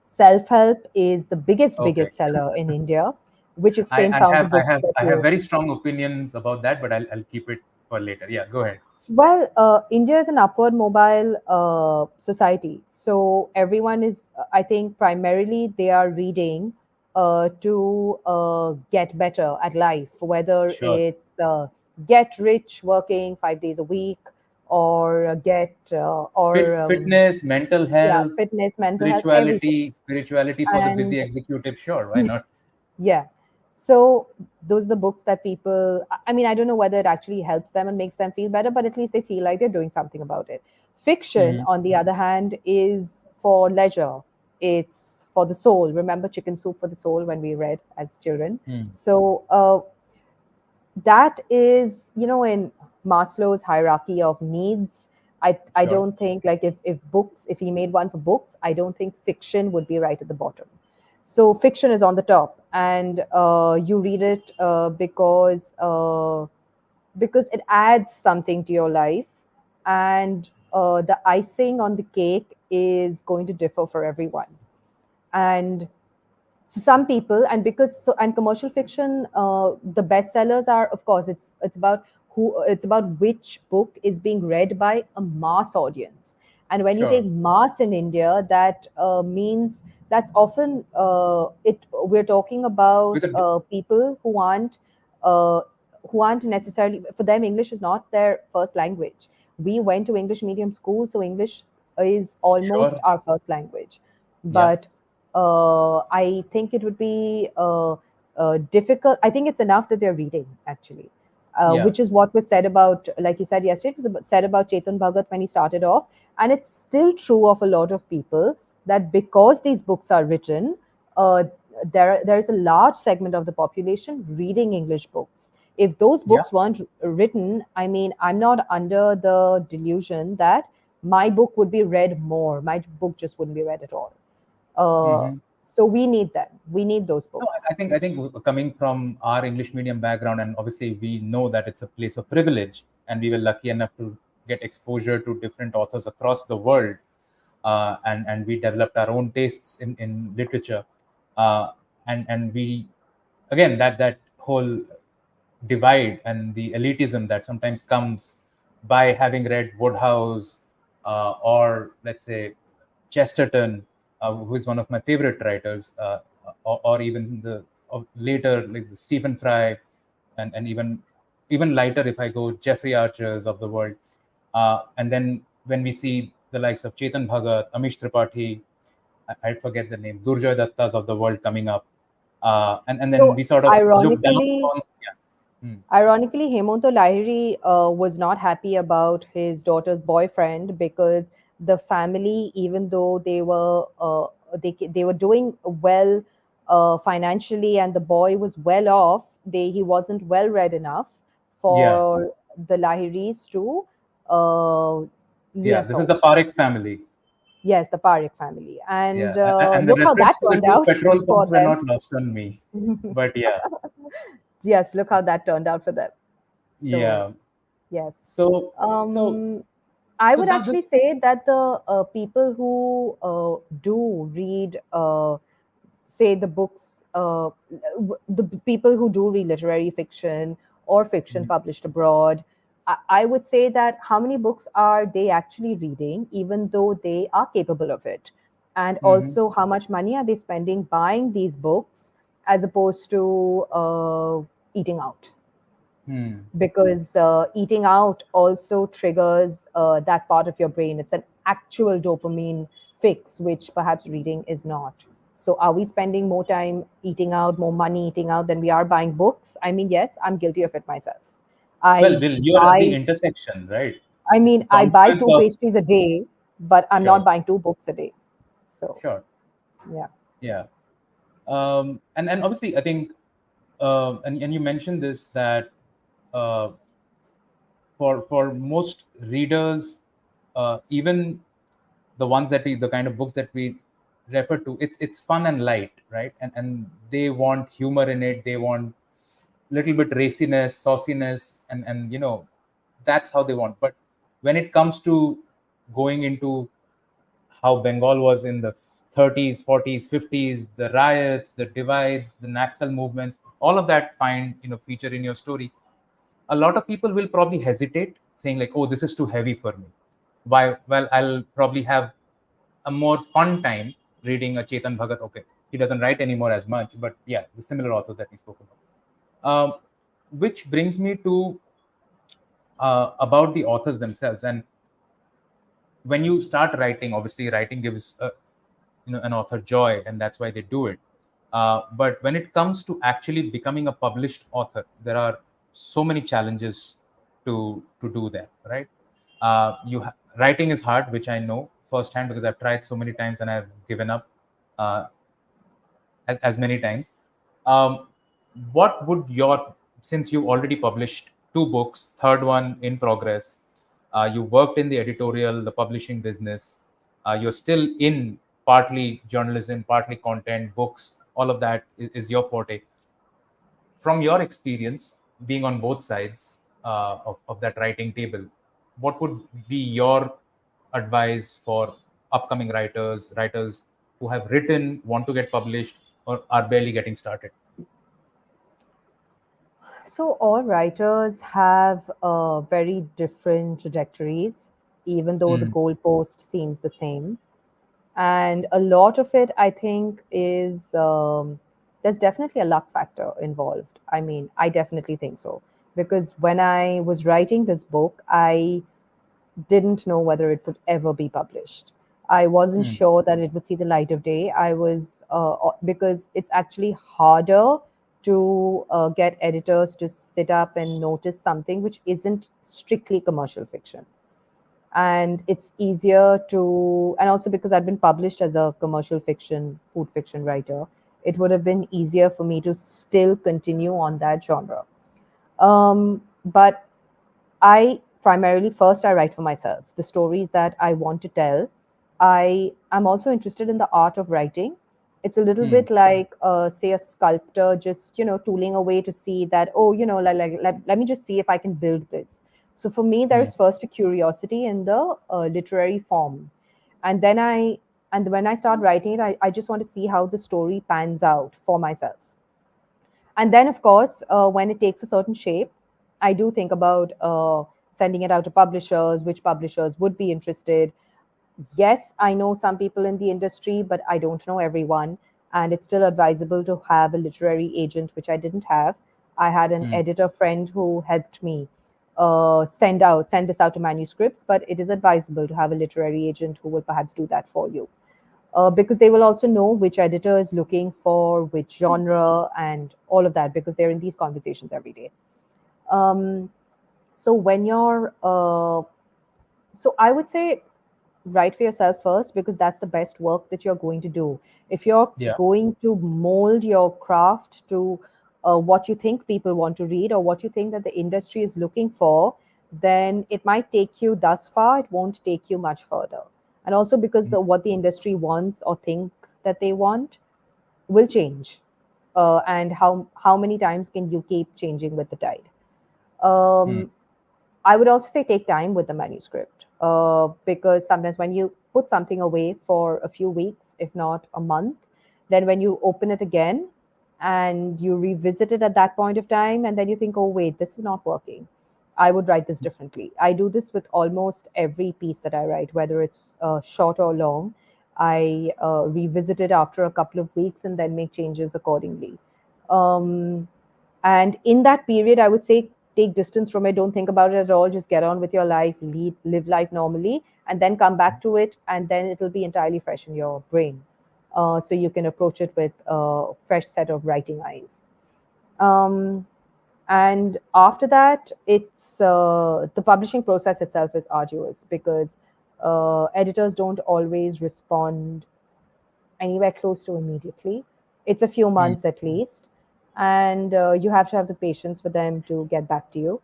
Self help is the Okay. biggest seller in India, which I, explains I some of the have I books have that I have you. very strong opinions about that, but I'll keep it for later. Yeah, go ahead. Well, India is an upward mobile society. So everyone is, I think, primarily they are reading to get better at life, whether Sure. it's get rich working 5 days a week, or get, or Fitness, mental yeah, health, fitness, mental health, everything. spirituality for the And busy executive. Sure, why not? yeah. So those are the books that people, I mean, I don't know whether it actually helps them and makes them feel better, but at least they feel like they're doing something about it. Fiction, Hmm. on the other hand, is for leisure. It's for the soul. Remember Chicken Soup for the Soul when we read as children? Hmm. So that is, in Maslow's hierarchy of needs. I Sure. don't think, like, if he made one for books, I don't think fiction would be right at the bottom. So fiction is on the top, and you read it because it adds something to your life, and the icing on the cake is going to differ for everyone. And so some people, and because so and commercial fiction, the bestsellers are, of course, it's about which book is being read by a mass audience. And when you take Sure. mass in India, that means that's often it we're talking With about a people uh, who aren't necessarily, for them English is not their first language. We went to English medium school, so English is almost sure. our first language. Yeah. But I think it would be difficult. I think it's enough that they're reading, actually, Yeah. which is what was said about, like you said yesterday, it was said about Chetan Bhagat when he started off. And it's still true of a lot of people, that because these books are written, uh, there is a large segment of the population reading English books. If those Yeah. books weren't written, I mean, I'm not under the delusion that my book would be read more. My book just wouldn't be read at all. Uh, Mm-hmm. so we need them. We need those No, books. I think coming from our English medium background, and obviously we know that it's a place of privilege, and we were lucky enough to get exposure to different authors across the world, and we developed our own tastes in literature, and we again that whole divide and the elitism that sometimes comes by having read Woodhouse, or let's say Chesterton, who is one of my favorite writers, or even the later like the Stephen Fry, and even lighter if I go Jeffrey Archers of the world, and then when we see the likes of Chetan Bhagat, Amish Tripathi, I forget the name, Durjoy Dattas of the world coming up, and then So we sort of look down ironically, upon. Yeah. Hmm. Ironically, Hemanto Lahiri was not happy about his daughter's boyfriend because the family, even though they were doing well financially, and the boy was well off, he wasn't well read enough Yeah. for the Lahiris to uh, Yeah, this is liaison. the Parekh family. Yes, the Parekh family, and Yeah, and the look how that reference to the turned two out petrol for pumps were them. not lost on me. But yeah, Yes, look how that turned out for them. So yeah. yes. So, so, Um, I so would now actually this. say that the people who do read, say, the books, the people who do read literary fiction or fiction Mhm, published abroad, I would say that how many books are they actually reading, even though they are capable of it? And mhm, also, how much money are they spending buying these books as opposed to eating out? hmm. Because eating out also triggers that part of your brain. It's an actual dopamine fix, which perhaps reading is not. So, are we spending more time eating out, more money eating out than we are buying books? I mean, yes, I'm guilty of it myself. Well, I Will, you are at the buy, intersection, right? I buy Confluence two of. pastries a day, but I'm not Sure, buying two books a day. So, sure, yeah. yeah. And obviously, I think, and you mentioned this that uh, for most readers, even the ones that we the kind of books that we refer to, it's fun and light, right? And they want humor in it, they want little bit raciness, sauciness, and that's how they want. But when it comes to going into how Bengal was in the 30s, 40s, 50s, the riots, the divides, the Naxal movements, all of that find feature in your story. A lot of people will probably hesitate, saying like, "Oh, this is too heavy for me." Why? Well, I'll probably have a more fun time reading a Chetan Bhagat. Okay, he doesn't write anymore as much, but yeah, the similar authors that we spoke about. Which brings me to about the authors themselves. And when you start writing, obviously writing gives an author joy, and that's why they do it. But when it comes to actually becoming a published author, there are so many challenges to do that, right? Writing is hard, which I know firsthand because I've tried so many times and I've given up uh, as many times. Um, what would your, since you already published two books, third one in progress, you worked in the editorial, the publishing business, you're still in partly journalism, partly content, books, all of that is your forte. From your experience being on both sides of that writing table, what would be your advice for upcoming writers who have written, want to get published, or are barely getting started? So, all writers have very different trajectories, even though the Mm, goalpost seems the same. And a lot of it, I think, is there's definitely a luck factor involved. I mean, I definitely think so. Because when I was writing this book, I didn't know whether it would ever be published. I wasn't mm, sure that it would see the light of day. Because it's actually harder to get editors to sit up and notice something which isn't strictly commercial fiction. and it's easier to, and also because I've been published as a commercial fiction, food fiction writer, it would have been easier for me to still continue on that genre. But I primarily, first I write for myself, the stories that I want to tell. I am also interested in the art of writing. It's a little Hmm. bit like, say, a sculptor just, tooling away to see that, oh, let me just see if I can build this. So for me, Hmm. there's first a curiosity in the literary form. And then and when I start writing it, I just want to see how the story pans out for myself. And then, of course, when it takes a certain shape, I do think about sending it out to publishers, which publishers would be interested. Yes, I know some people in the industry, but I don't know everyone. And it's still advisable to have a literary agent, which I didn't have. I had an Hmm. editor friend who helped me send this out to manuscripts, but it is advisable to have a literary agent who will perhaps do that for you, because they will also know which editor is looking for which genre and all of that, because they're in these conversations every day. Um, so when you're, so I would say write for yourself first, because that's the best work that you're going to do. If you're Yeah. going to mold your craft to what you think people want to read or what you think that the industry is looking for, then it might take you thus far. It won't take you much further. And also because Hmm. what the industry wants or think that they want will change. And how many times can you keep changing with the tide? Hmm. Um, I would also say take time with the manuscript, because sometimes when you put something away for a few weeks, if not a month, then when you open it again and you revisit it at that point of time, and then you think, oh, wait, this is not working. I would write this differently. I do this with almost every piece that I write, whether it's short or long. I revisit it after a couple of weeks and then make changes accordingly. Um, and in that period, I would say take distance from it. Don't think about it at all. Just get on with your life, live life normally, and then come back to it. And then it'll be entirely fresh in your brain. So you can approach it with a fresh set of writing eyes. Um, and after that, it's the publishing process itself is arduous, because editors don't always respond anywhere close to immediately. It's a few Hmm. months at least, and you have to have the patience for them to get back to you.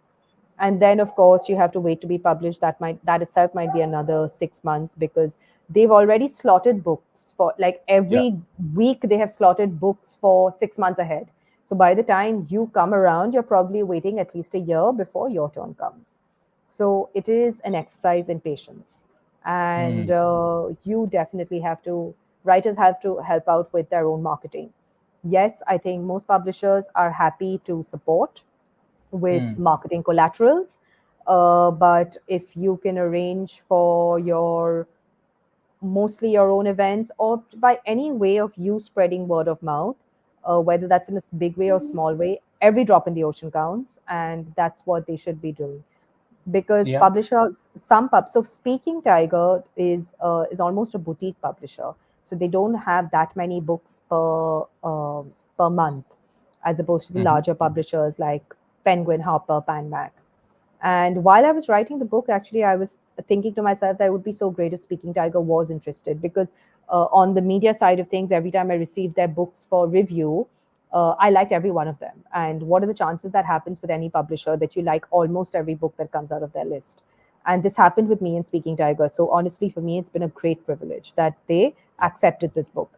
And then, of course, you have to wait to be published. That itself might be another 6 months, because they've already slotted books for, like, Yeah. every week they have slotted books for 6 months ahead. So by the time you come around, you're probably waiting at least a year before your turn comes. So it is an exercise in patience, and Hmm. you definitely have to. Writers have to help out with their own marketing. Yes, I think most publishers are happy to support with Hmm. marketing collaterals. But if you can arrange for your mostly your own events, or by any way of you spreading word of mouth, whether that's in a big way or small way, every drop in the ocean counts, and that's what they should be doing. Because Yeah. publishers, some pub, so Speaking Tiger is almost a boutique publisher, so they don't have that many books per month, as opposed to the Hmm. larger publishers like Penguin, Harper, Pan Mac. And while I was writing the book, actually, I was thinking to myself that it would be so great if Speaking Tiger was interested, because on the media side of things, every time I received their books for review, I liked every one of them. And what are the chances that happens with any publisher, that you like almost every book that comes out of their list? And this happened with me in Speaking Tiger. So honestly, for me, it's been a great privilege that they Yeah. accepted this book.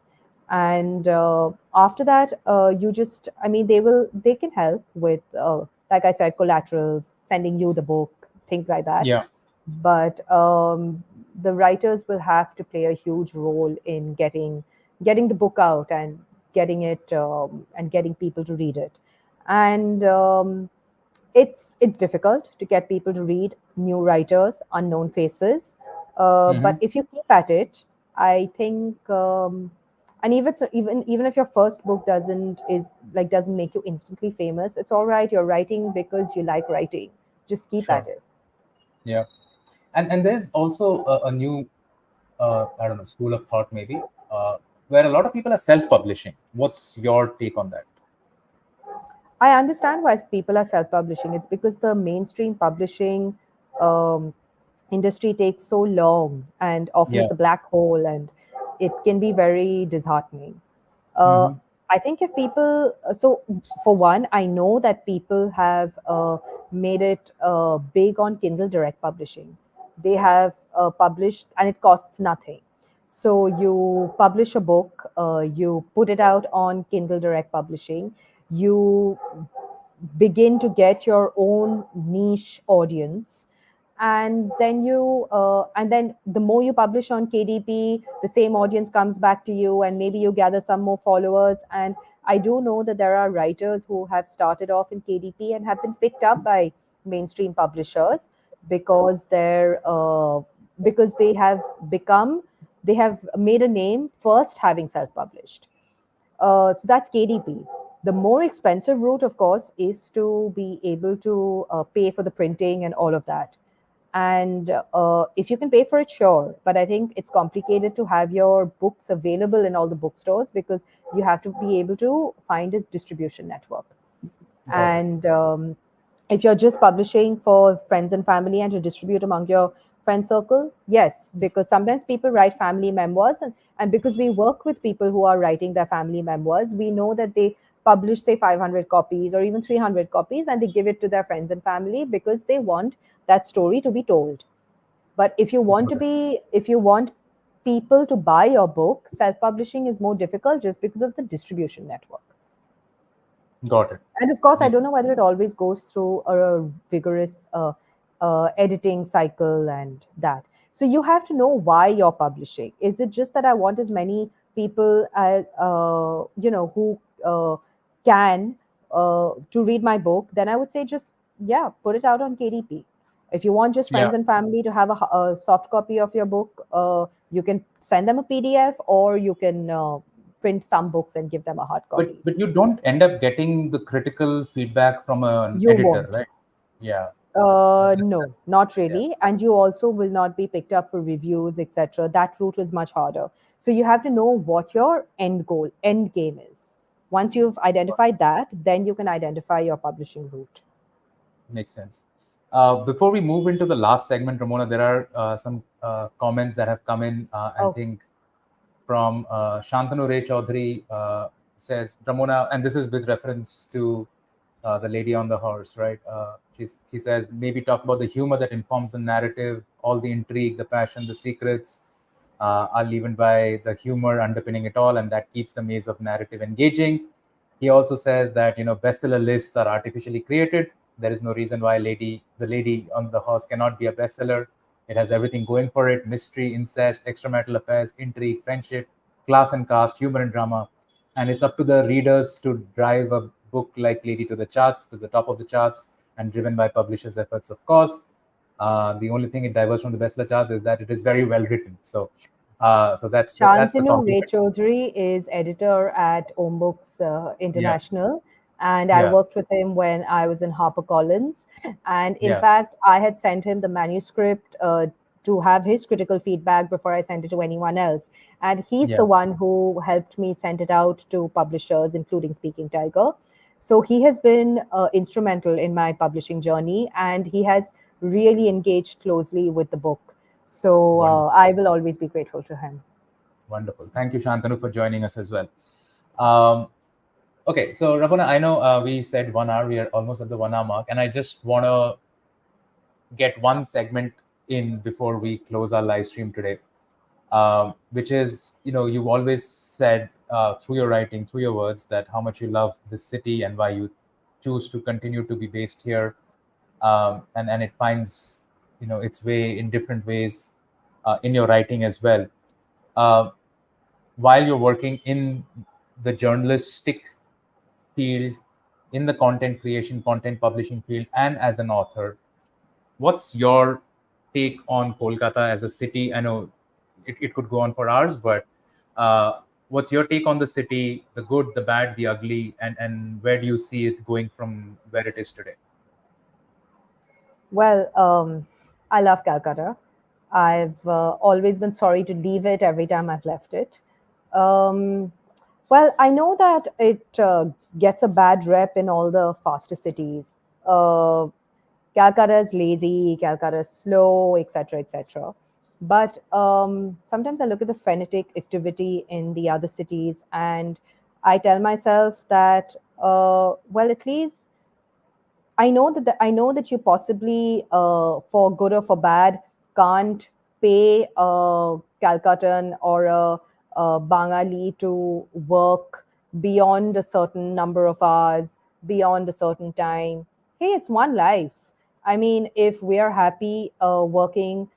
And after that, you just, I mean, they can help with, like I said, collaterals, sending you the book, things like that. Yeah. But the writers will have to play a huge role in getting the book out and getting it, and getting people to read it. And it's difficult to get people to read new writers, unknown faces. But Hmm. if you keep at it, I think, and even if your first book doesn't make you instantly famous, it's all right. You're writing because you like writing. Just keep at Sure. it. Yeah. And there's also a new I don't know, school of thought maybe, where a lot of people are self-publishing. What's your take on that? I understand why people are self-publishing. It's because the mainstream publishing, um, industry takes so long, and often Yeah. it's a black hole, and it can be very disheartening. uh, Mm-hmm. I think if people, so for one, I know that people have made it big on Kindle Direct Publishing. They have published, and it costs nothing. So you publish a book, you put it out on Kindle Direct Publishing, you begin to get your own niche audience, and then the more you publish on KDP, the same audience comes back to you, and maybe you gather some more followers. And I do know that there are writers who have started off in KDP and have been picked up by mainstream publishers because because they have made a name first having self-published. So that's KDP. The more expensive route, of course, is to be able to pay for the printing and all of that. And if you can pay for it, sure. But I think it's complicated to have your books available in all the bookstores because you have to be able to find a distribution network. Got it. And if you're just publishing for friends and family and to distribute among your friend circle, yes, because sometimes people write family memoirs, and because we work with people who are writing their family memoirs, we know that they publish, say, 500 copies or even 300 copies, and they give it to their friends and family because they want that story to be told. But Got it. if you want people to buy your book, self publishing is more difficult just because of the distribution network. Got it. And of course, I Makes don't know whether it always goes through a vigorous editing cycle and that. So you have to know why you're publishing. Is it just that I want as many people as who can to read my book? Then I would say just, yeah, put it out on KDP. If you want just Yeah. friends and family to have a soft copy of your book, you can send them a PDF, or you can print some books and give them a hard copy. But you don't end up getting the critical feedback from an You editor, won't. right? Yeah. No, not Yeah. really. And you also will not be picked up for reviews, etc. That route is much harder. So you have to know what your end game is. Once you've identified that, then you can identify your publishing route. Makes sense. Before we move into the last segment, Ramona, there are some comments that have come in, and Oh, think from Shantanu Ray Chaudhary, says, Ramona, and this is with reference to the lady on the horse, right? He says, maybe talk about the humor that informs the narrative, all the intrigue, the passion, the secrets are leavened by the humor underpinning it all, and that keeps the maze of narrative engaging. He also says that bestseller lists are artificially created. There is no reason why the lady on the horse cannot be a bestseller. It has everything going for it: mystery, incest, extramarital affairs, intrigue, friendship, class and caste, humor and drama. And it's up to the readers to drive a book like Lady to the charts, to the top of the charts, and driven by publishers' efforts, of course. The only thing it diverges from the bestseller charts is that it is very well written. So that's the Shantanu Ray compliment. Chaudhary is editor at Om Books Yeah, International, and I yeah, worked with him when I was in HarperCollins. And in yeah, fact, I had sent him the manuscript to have his critical feedback before I sent it to anyone else. And he's the yeah. one who helped me send it out to publishers, including Speaking Tiger. So he has been instrumental in my publishing journey, and he has really engaged closely with the book. So Wonderful, I will always be grateful to him. wonderful. Thank you, Shantanu, for joining us as well. Um, okay, so Rabona, I know we said 1 hour. We are almost at the 1 hour mark, and I just want to get one segment in before we close our live stream today, which is, you've always said through your writing, through your words, that how much you love this city and why you choose to continue to be based here, and it finds its way in different ways in your writing as well. Uh, while you're working in the journalistic field, in the content creation, content publishing field, and as an author, what's your take on Kolkata as a city? I know it could go on for hours, but what's your take on the city, the good, the bad, the ugly, and where do you see it going from where it is today? Well, I love Calcutta. I've always been sorry to leave it every time I've left it. Um, well, I know that it gets a bad rep in all the faster cities. Uh, Calcutta is lazy, Calcutta is slow, etc., etc. But sometimes I look at the frenetic activity in the other cities, and I tell myself that, well, at least I know that you possibly, for good or for bad, can't pay a Calcuttan or a Bengali to work beyond a certain number of hours, beyond a certain time. Hey, it's one life. I mean, if we are happy working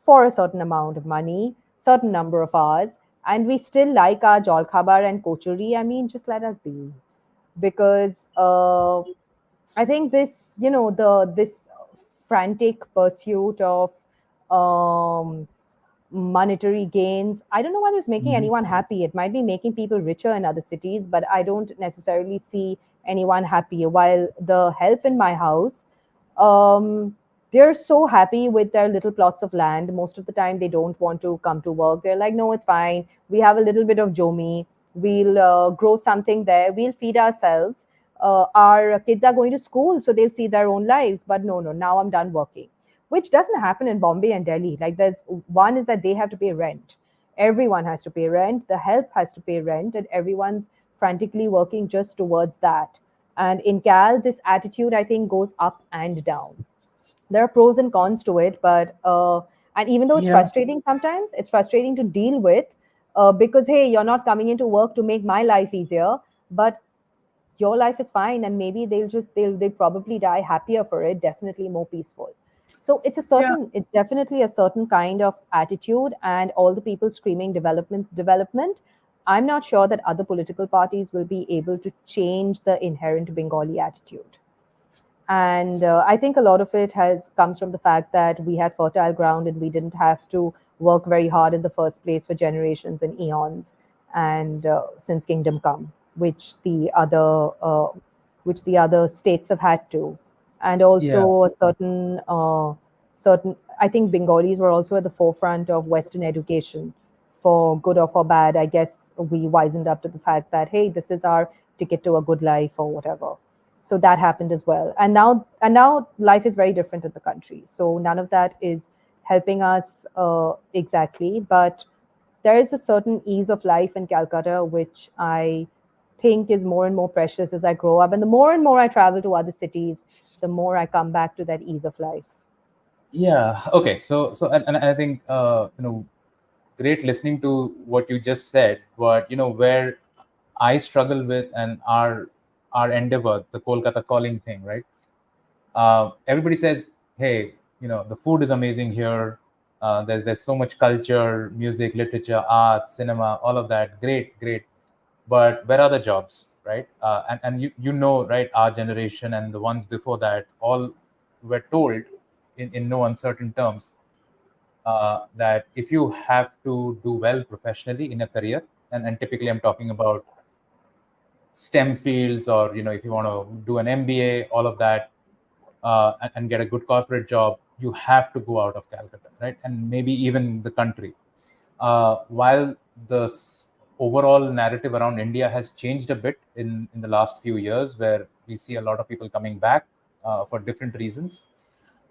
for a certain amount of money, certain number of hours, and we still like our jol khabar and kochuri, I mean, just let us be, because I think this, this frantic pursuit of um, monetary gains, I don't know whether it's making Mhm. anyone happy. It might be making people richer in other cities, but I don't necessarily see anyone happy. While the help in my house, um, they're so happy with their little plots of land. Most of the time, they don't want to come to work. They're like, no, it's fine. We have a little bit of jomi. We'll grow something there. We'll feed ourselves. Our kids are going to school, so they'll see their own lives. But no, no, now I'm done working, which doesn't happen in Bombay and Delhi. Like, there's one is that they have to pay rent. Everyone has to pay rent. The help has to pay rent, and everyone's frantically working just towards that. And in Cal, this attitude, I think, goes up and down. There are pros and cons to it, but and even though it's Yeah. frustrating sometimes, it's frustrating to deal with, because hey, you're not coming into work to make my life easier, but your life is fine, and maybe they'll probably die happier for it, definitely more peaceful. So Yeah. it's definitely a certain kind of attitude, and all the people screaming development, I'm not sure that other political parties will be able to change the inherent Bengali attitude. And I think a lot of it has comes from the fact that we had fertile ground and we didn't have to work very hard in the first place for generations and eons, and since kingdom come, which the other states have had to. And Yeah. also a certain, I think Bengalis were also at the forefront of Western education, for good or for bad. I guess we wisened up to the fact that, hey, this is our ticket to a good life or whatever. So that happened as well. And now life is very different in the country, so none of that is helping us exactly. But there is a certain ease of life in Calcutta which I think is more and more precious as I grow up, and the more and more I travel to other cities, the more I come back to that ease of life. Yeah. Okay. And I think great listening to what you just said. But where I struggle with, and our endeavor, the Kolkata calling thing, right? Everybody says, hey, the food is amazing here. There's so much culture, music, literature, art, cinema, all of that. Great, great. But where are the jobs, right? And right, our generation and the ones before that all were told in no uncertain terms that if you have to do well professionally in a career, and typically I'm talking about STEM fields, or if you want to do an MBA, all of that, and get a good corporate job, you have to go out of Calcutta, right? And maybe even the country. While the overall narrative around India has changed a bit in the last few years, where we see a lot of people coming back for different reasons.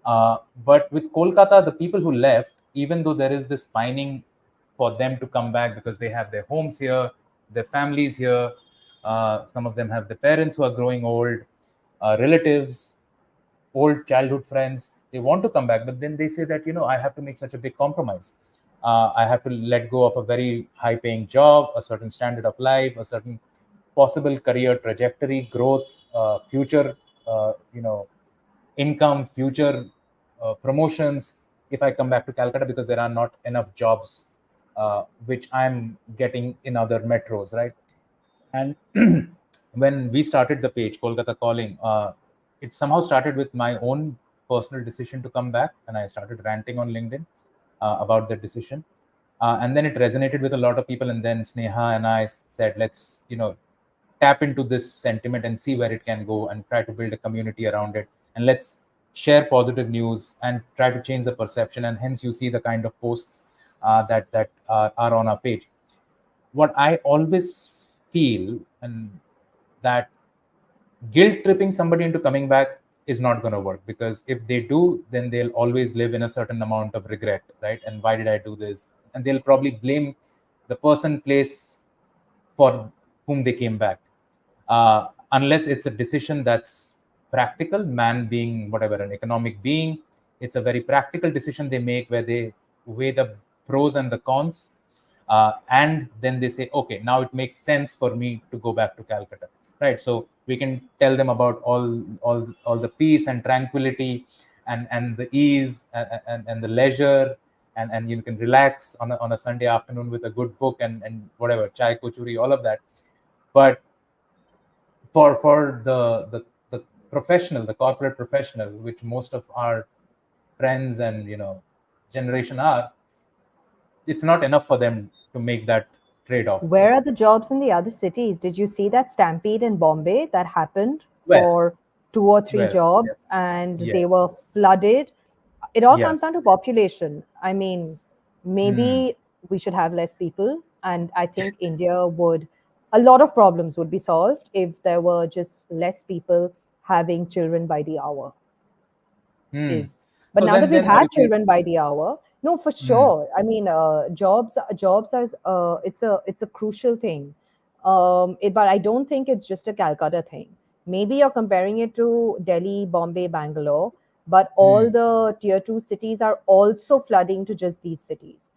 But with Kolkata, the people who left, even though there is this pining for them to come back because they have their homes here, their families here, some of them have the parents who are growing old, relatives, old childhood friends, they want to come back, but then they say that I have to make such a big compromise. I have to let go of a very high paying job, a certain standard of life, a certain possible career trajectory, growth, future income, future promotions, if I come back to Calcutta, because there are not enough jobs which I'm getting in other metros, right? And when we started the page, Kolkata Calling, it somehow started with my own personal decision to come back, and I started ranting on LinkedIn about the decision. And then it resonated with a lot of people, and then Sneha and I said, let's tap into this sentiment and see where it can go, and try to build a community around it, and let's share positive news and try to change the perception. And hence you see the kind of posts that are on our page. What I always feel, and that guilt tripping somebody into coming back is not going to work, because if they do, then they'll always live in a certain amount of regret, right? And why did I do this? And they'll probably blame the person, place for whom they came back, unless it's a decision that's practical. Man being whatever, an economic being, it's a very practical decision they make, where they weigh the pros and the cons, and then they say, okay, now it makes sense for me to go back to Calcutta, right? So we can tell them about all the peace and tranquility, and the ease, and the leisure, and you can relax on a Sunday afternoon with a good book, and whatever, chai, kuchuri, all of that. But for the professional, the corporate professional, which most of our friends and generation are, it's not enough for them to make that trade-off. Where are the jobs in the other cities? Did you see that stampede in Bombay that happened Well, for 2 or 3 jobs, yes, and they were yes, flooded? It all yes. comes down to population. I mean, Hmm. maybe we should have less people, and I think a lot of problems would be solved if there were just less people having children by the hour. Hmm. Is But So now that we've then had obviously. children by the hour, no, for Hmm. sure. I mean, jobs are it's a crucial thing. But I don't think it's just a Calcutta thing. Maybe you're comparing it to Delhi, Bombay, Bangalore, but all Hmm. the tier two cities are also flooding to just these cities.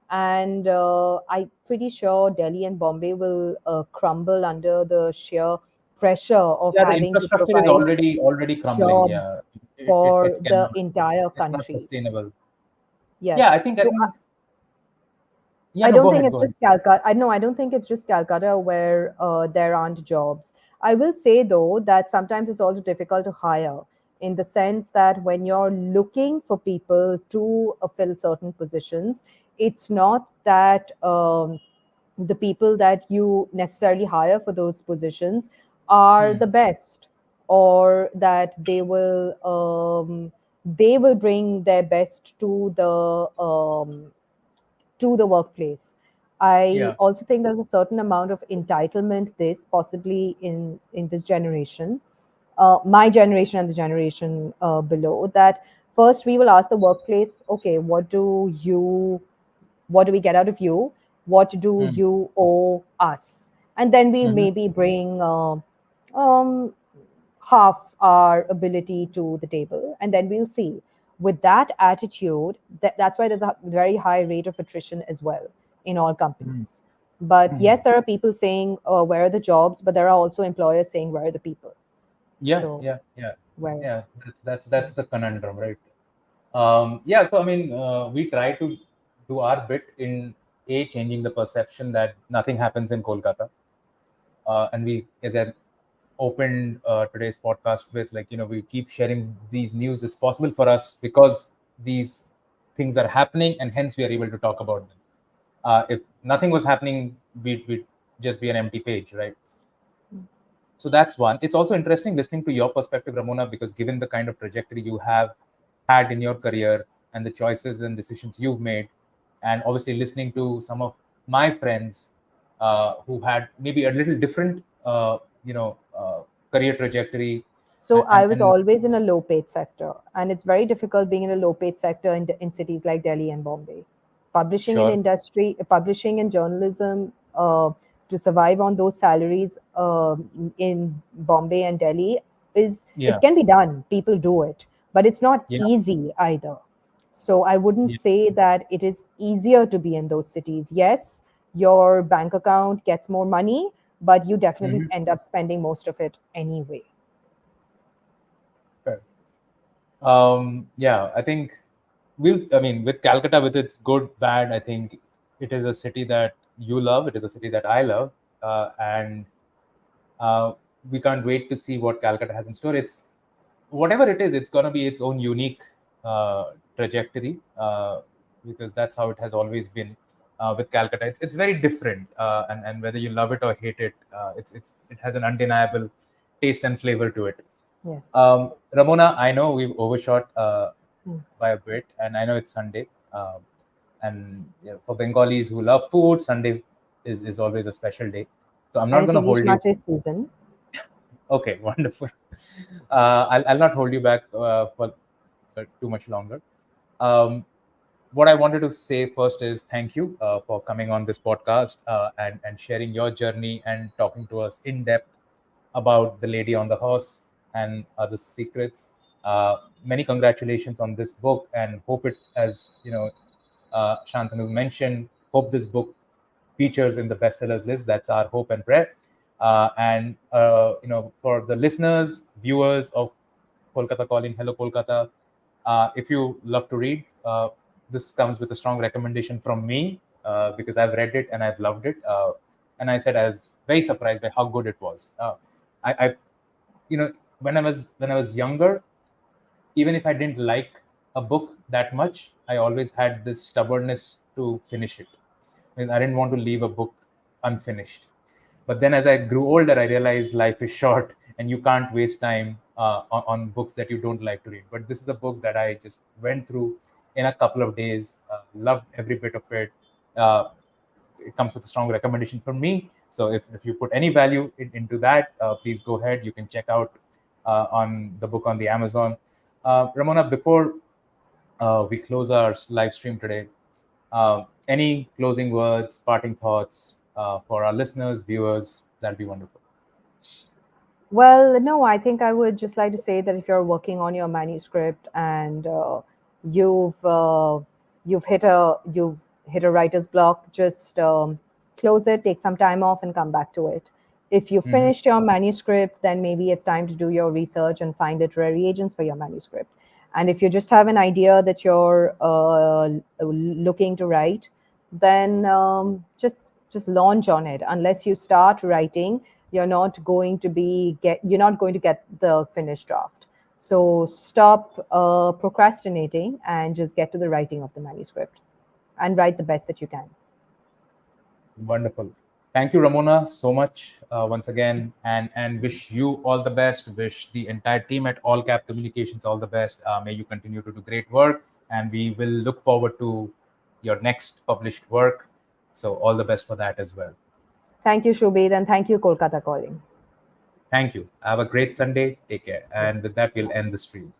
And I'm pretty sure Delhi and Bombay will crumble under the sheer pressure of Yeah, the having to infrastructure is provide already crumbling. Yeah, jobs it for the cannot. entire It's not country. sustainable. Yeah, I Yes. think. I So think. Yeah. I No, don't go think ahead. it's Go ahead. just Calcutta. I don't think it's just Calcutta where there aren't jobs. I will say though that sometimes it's also difficult to hire, in the sense that when you're looking for people to fill certain positions, it's not that the people that you necessarily hire for those positions are Hmm. the best, or that they will bring their best to the workplace. I Yeah. also think there's a certain amount of entitlement this possibly in this generation, my generation and the generation below, that first we will ask the workplace, okay, what do we get out of you? What do Hmm. you owe us? And then we Hmm. maybe bring um, half our ability to the table, and then we'll see. With that attitude, that's why there's a very high rate of attrition as well in all Hmm. companies. But Hmm. yes, there are people saying, where are the jobs? But there are also employers saying, where are the people? Yeah. So, Yeah. Yeah. where? Yeah. That's the conundrum, right? Yeah. So I mean, we try to do our bit in changing the perception that nothing happens in Kolkata, and we, as I opened today's podcast with, like, we keep sharing these news. It's possible for us because these things are happening, and hence we are able to talk about them. If nothing was happening, we'd just be an empty page, right? So that's one. It's also interesting listening to your perspective, Ramona, because given the kind of trajectory you have had in your career, and the choices and decisions you've made, and obviously listening to some of my friends who had maybe a little different, career trajectory, So I was and always in a low paid sector, and it's very difficult being in a low paid sector in cities like Delhi and Bombay. sure, Publishing and journalism, to survive on those salaries in Bombay and Delhi, it yeah, can be done. People do it, but it's not yeah, easy either. So I wouldn't yeah. say that it is easier to be in those cities. Yes, your bank account gets more money, but you definitely Mhm. end up spending most of it anyway. Fair. Yeah, I think I mean, with Calcutta, with its good, bad, I think it is a city that you love. It is a city that I love, and uh, we can't wait to see what Calcutta has in store. It's whatever it is, it's going to be its own unique trajectory, because that's how it has always been with Calcutta. It's very different, and whether you love it or hate it, it has an undeniable taste and flavor to it. Yes. Ramona, I know we've overshot Mm. by a bit, and I know it's Sunday. And for Bengalis who love food, Sunday is always a special day. So I'm And not it's going to English hold you. Mate season. Okay, wonderful. I'll not hold you back for too much longer. Um, what I wanted to say first is thank you for coming on this podcast and sharing your journey and talking to us in depth about The Lady on the Horse and other secrets. Many congratulations on this book, and hope it, as Shantanu mentioned, hope this book features in the bestsellers list. That's our hope and prayer. And for the listeners, viewers of Kolkata Calling, Hello Kolkata, if you love to read, this comes with a strong recommendation from me because I've read it and I've loved it. And I said I was very surprised by how good it was. I you know when I was younger, even if I didn't like a book that much, I always had this stubbornness to finish it. Because I didn't want to leave a book unfinished. But then as I grew older, I realized life is short and you can't waste time on books that you don't like to read. But this is a book that I just went through in a couple of days, loved every bit of it. Uh, it comes with a strong recommendation from me. So if you put any value into that, please go ahead. You can check out on the book on the Amazon. Ramona, before we close our live stream today, any closing words, parting thoughts for our listeners, viewers? That'd be wonderful. Well, no, I think I would just like to say that if you're working on your manuscript and you've you've hit a writer's block, just close it, take some time off, and come back to it. If you Mm-hmm. finished your manuscript, then maybe it's time to do your research and find literary agents for your manuscript. And if you just have an idea that you're looking to write, then just launch on it. Unless you start writing, you're not going to get the finished draft. So stop procrastinating and just get to the writing of the manuscript and write the best that you can. Wonderful. Thank you, Ramona, so much once again, and wish you all the best. Wish the entire team at AllCap Communications all the best. May you continue to do great work, and we will look forward to your next published work. So all the best for that as well. Thank you, Shubid, and thank you, Kolkata Calling. Thank you. Have a great Sunday. Take care. And with that, we'll end the stream.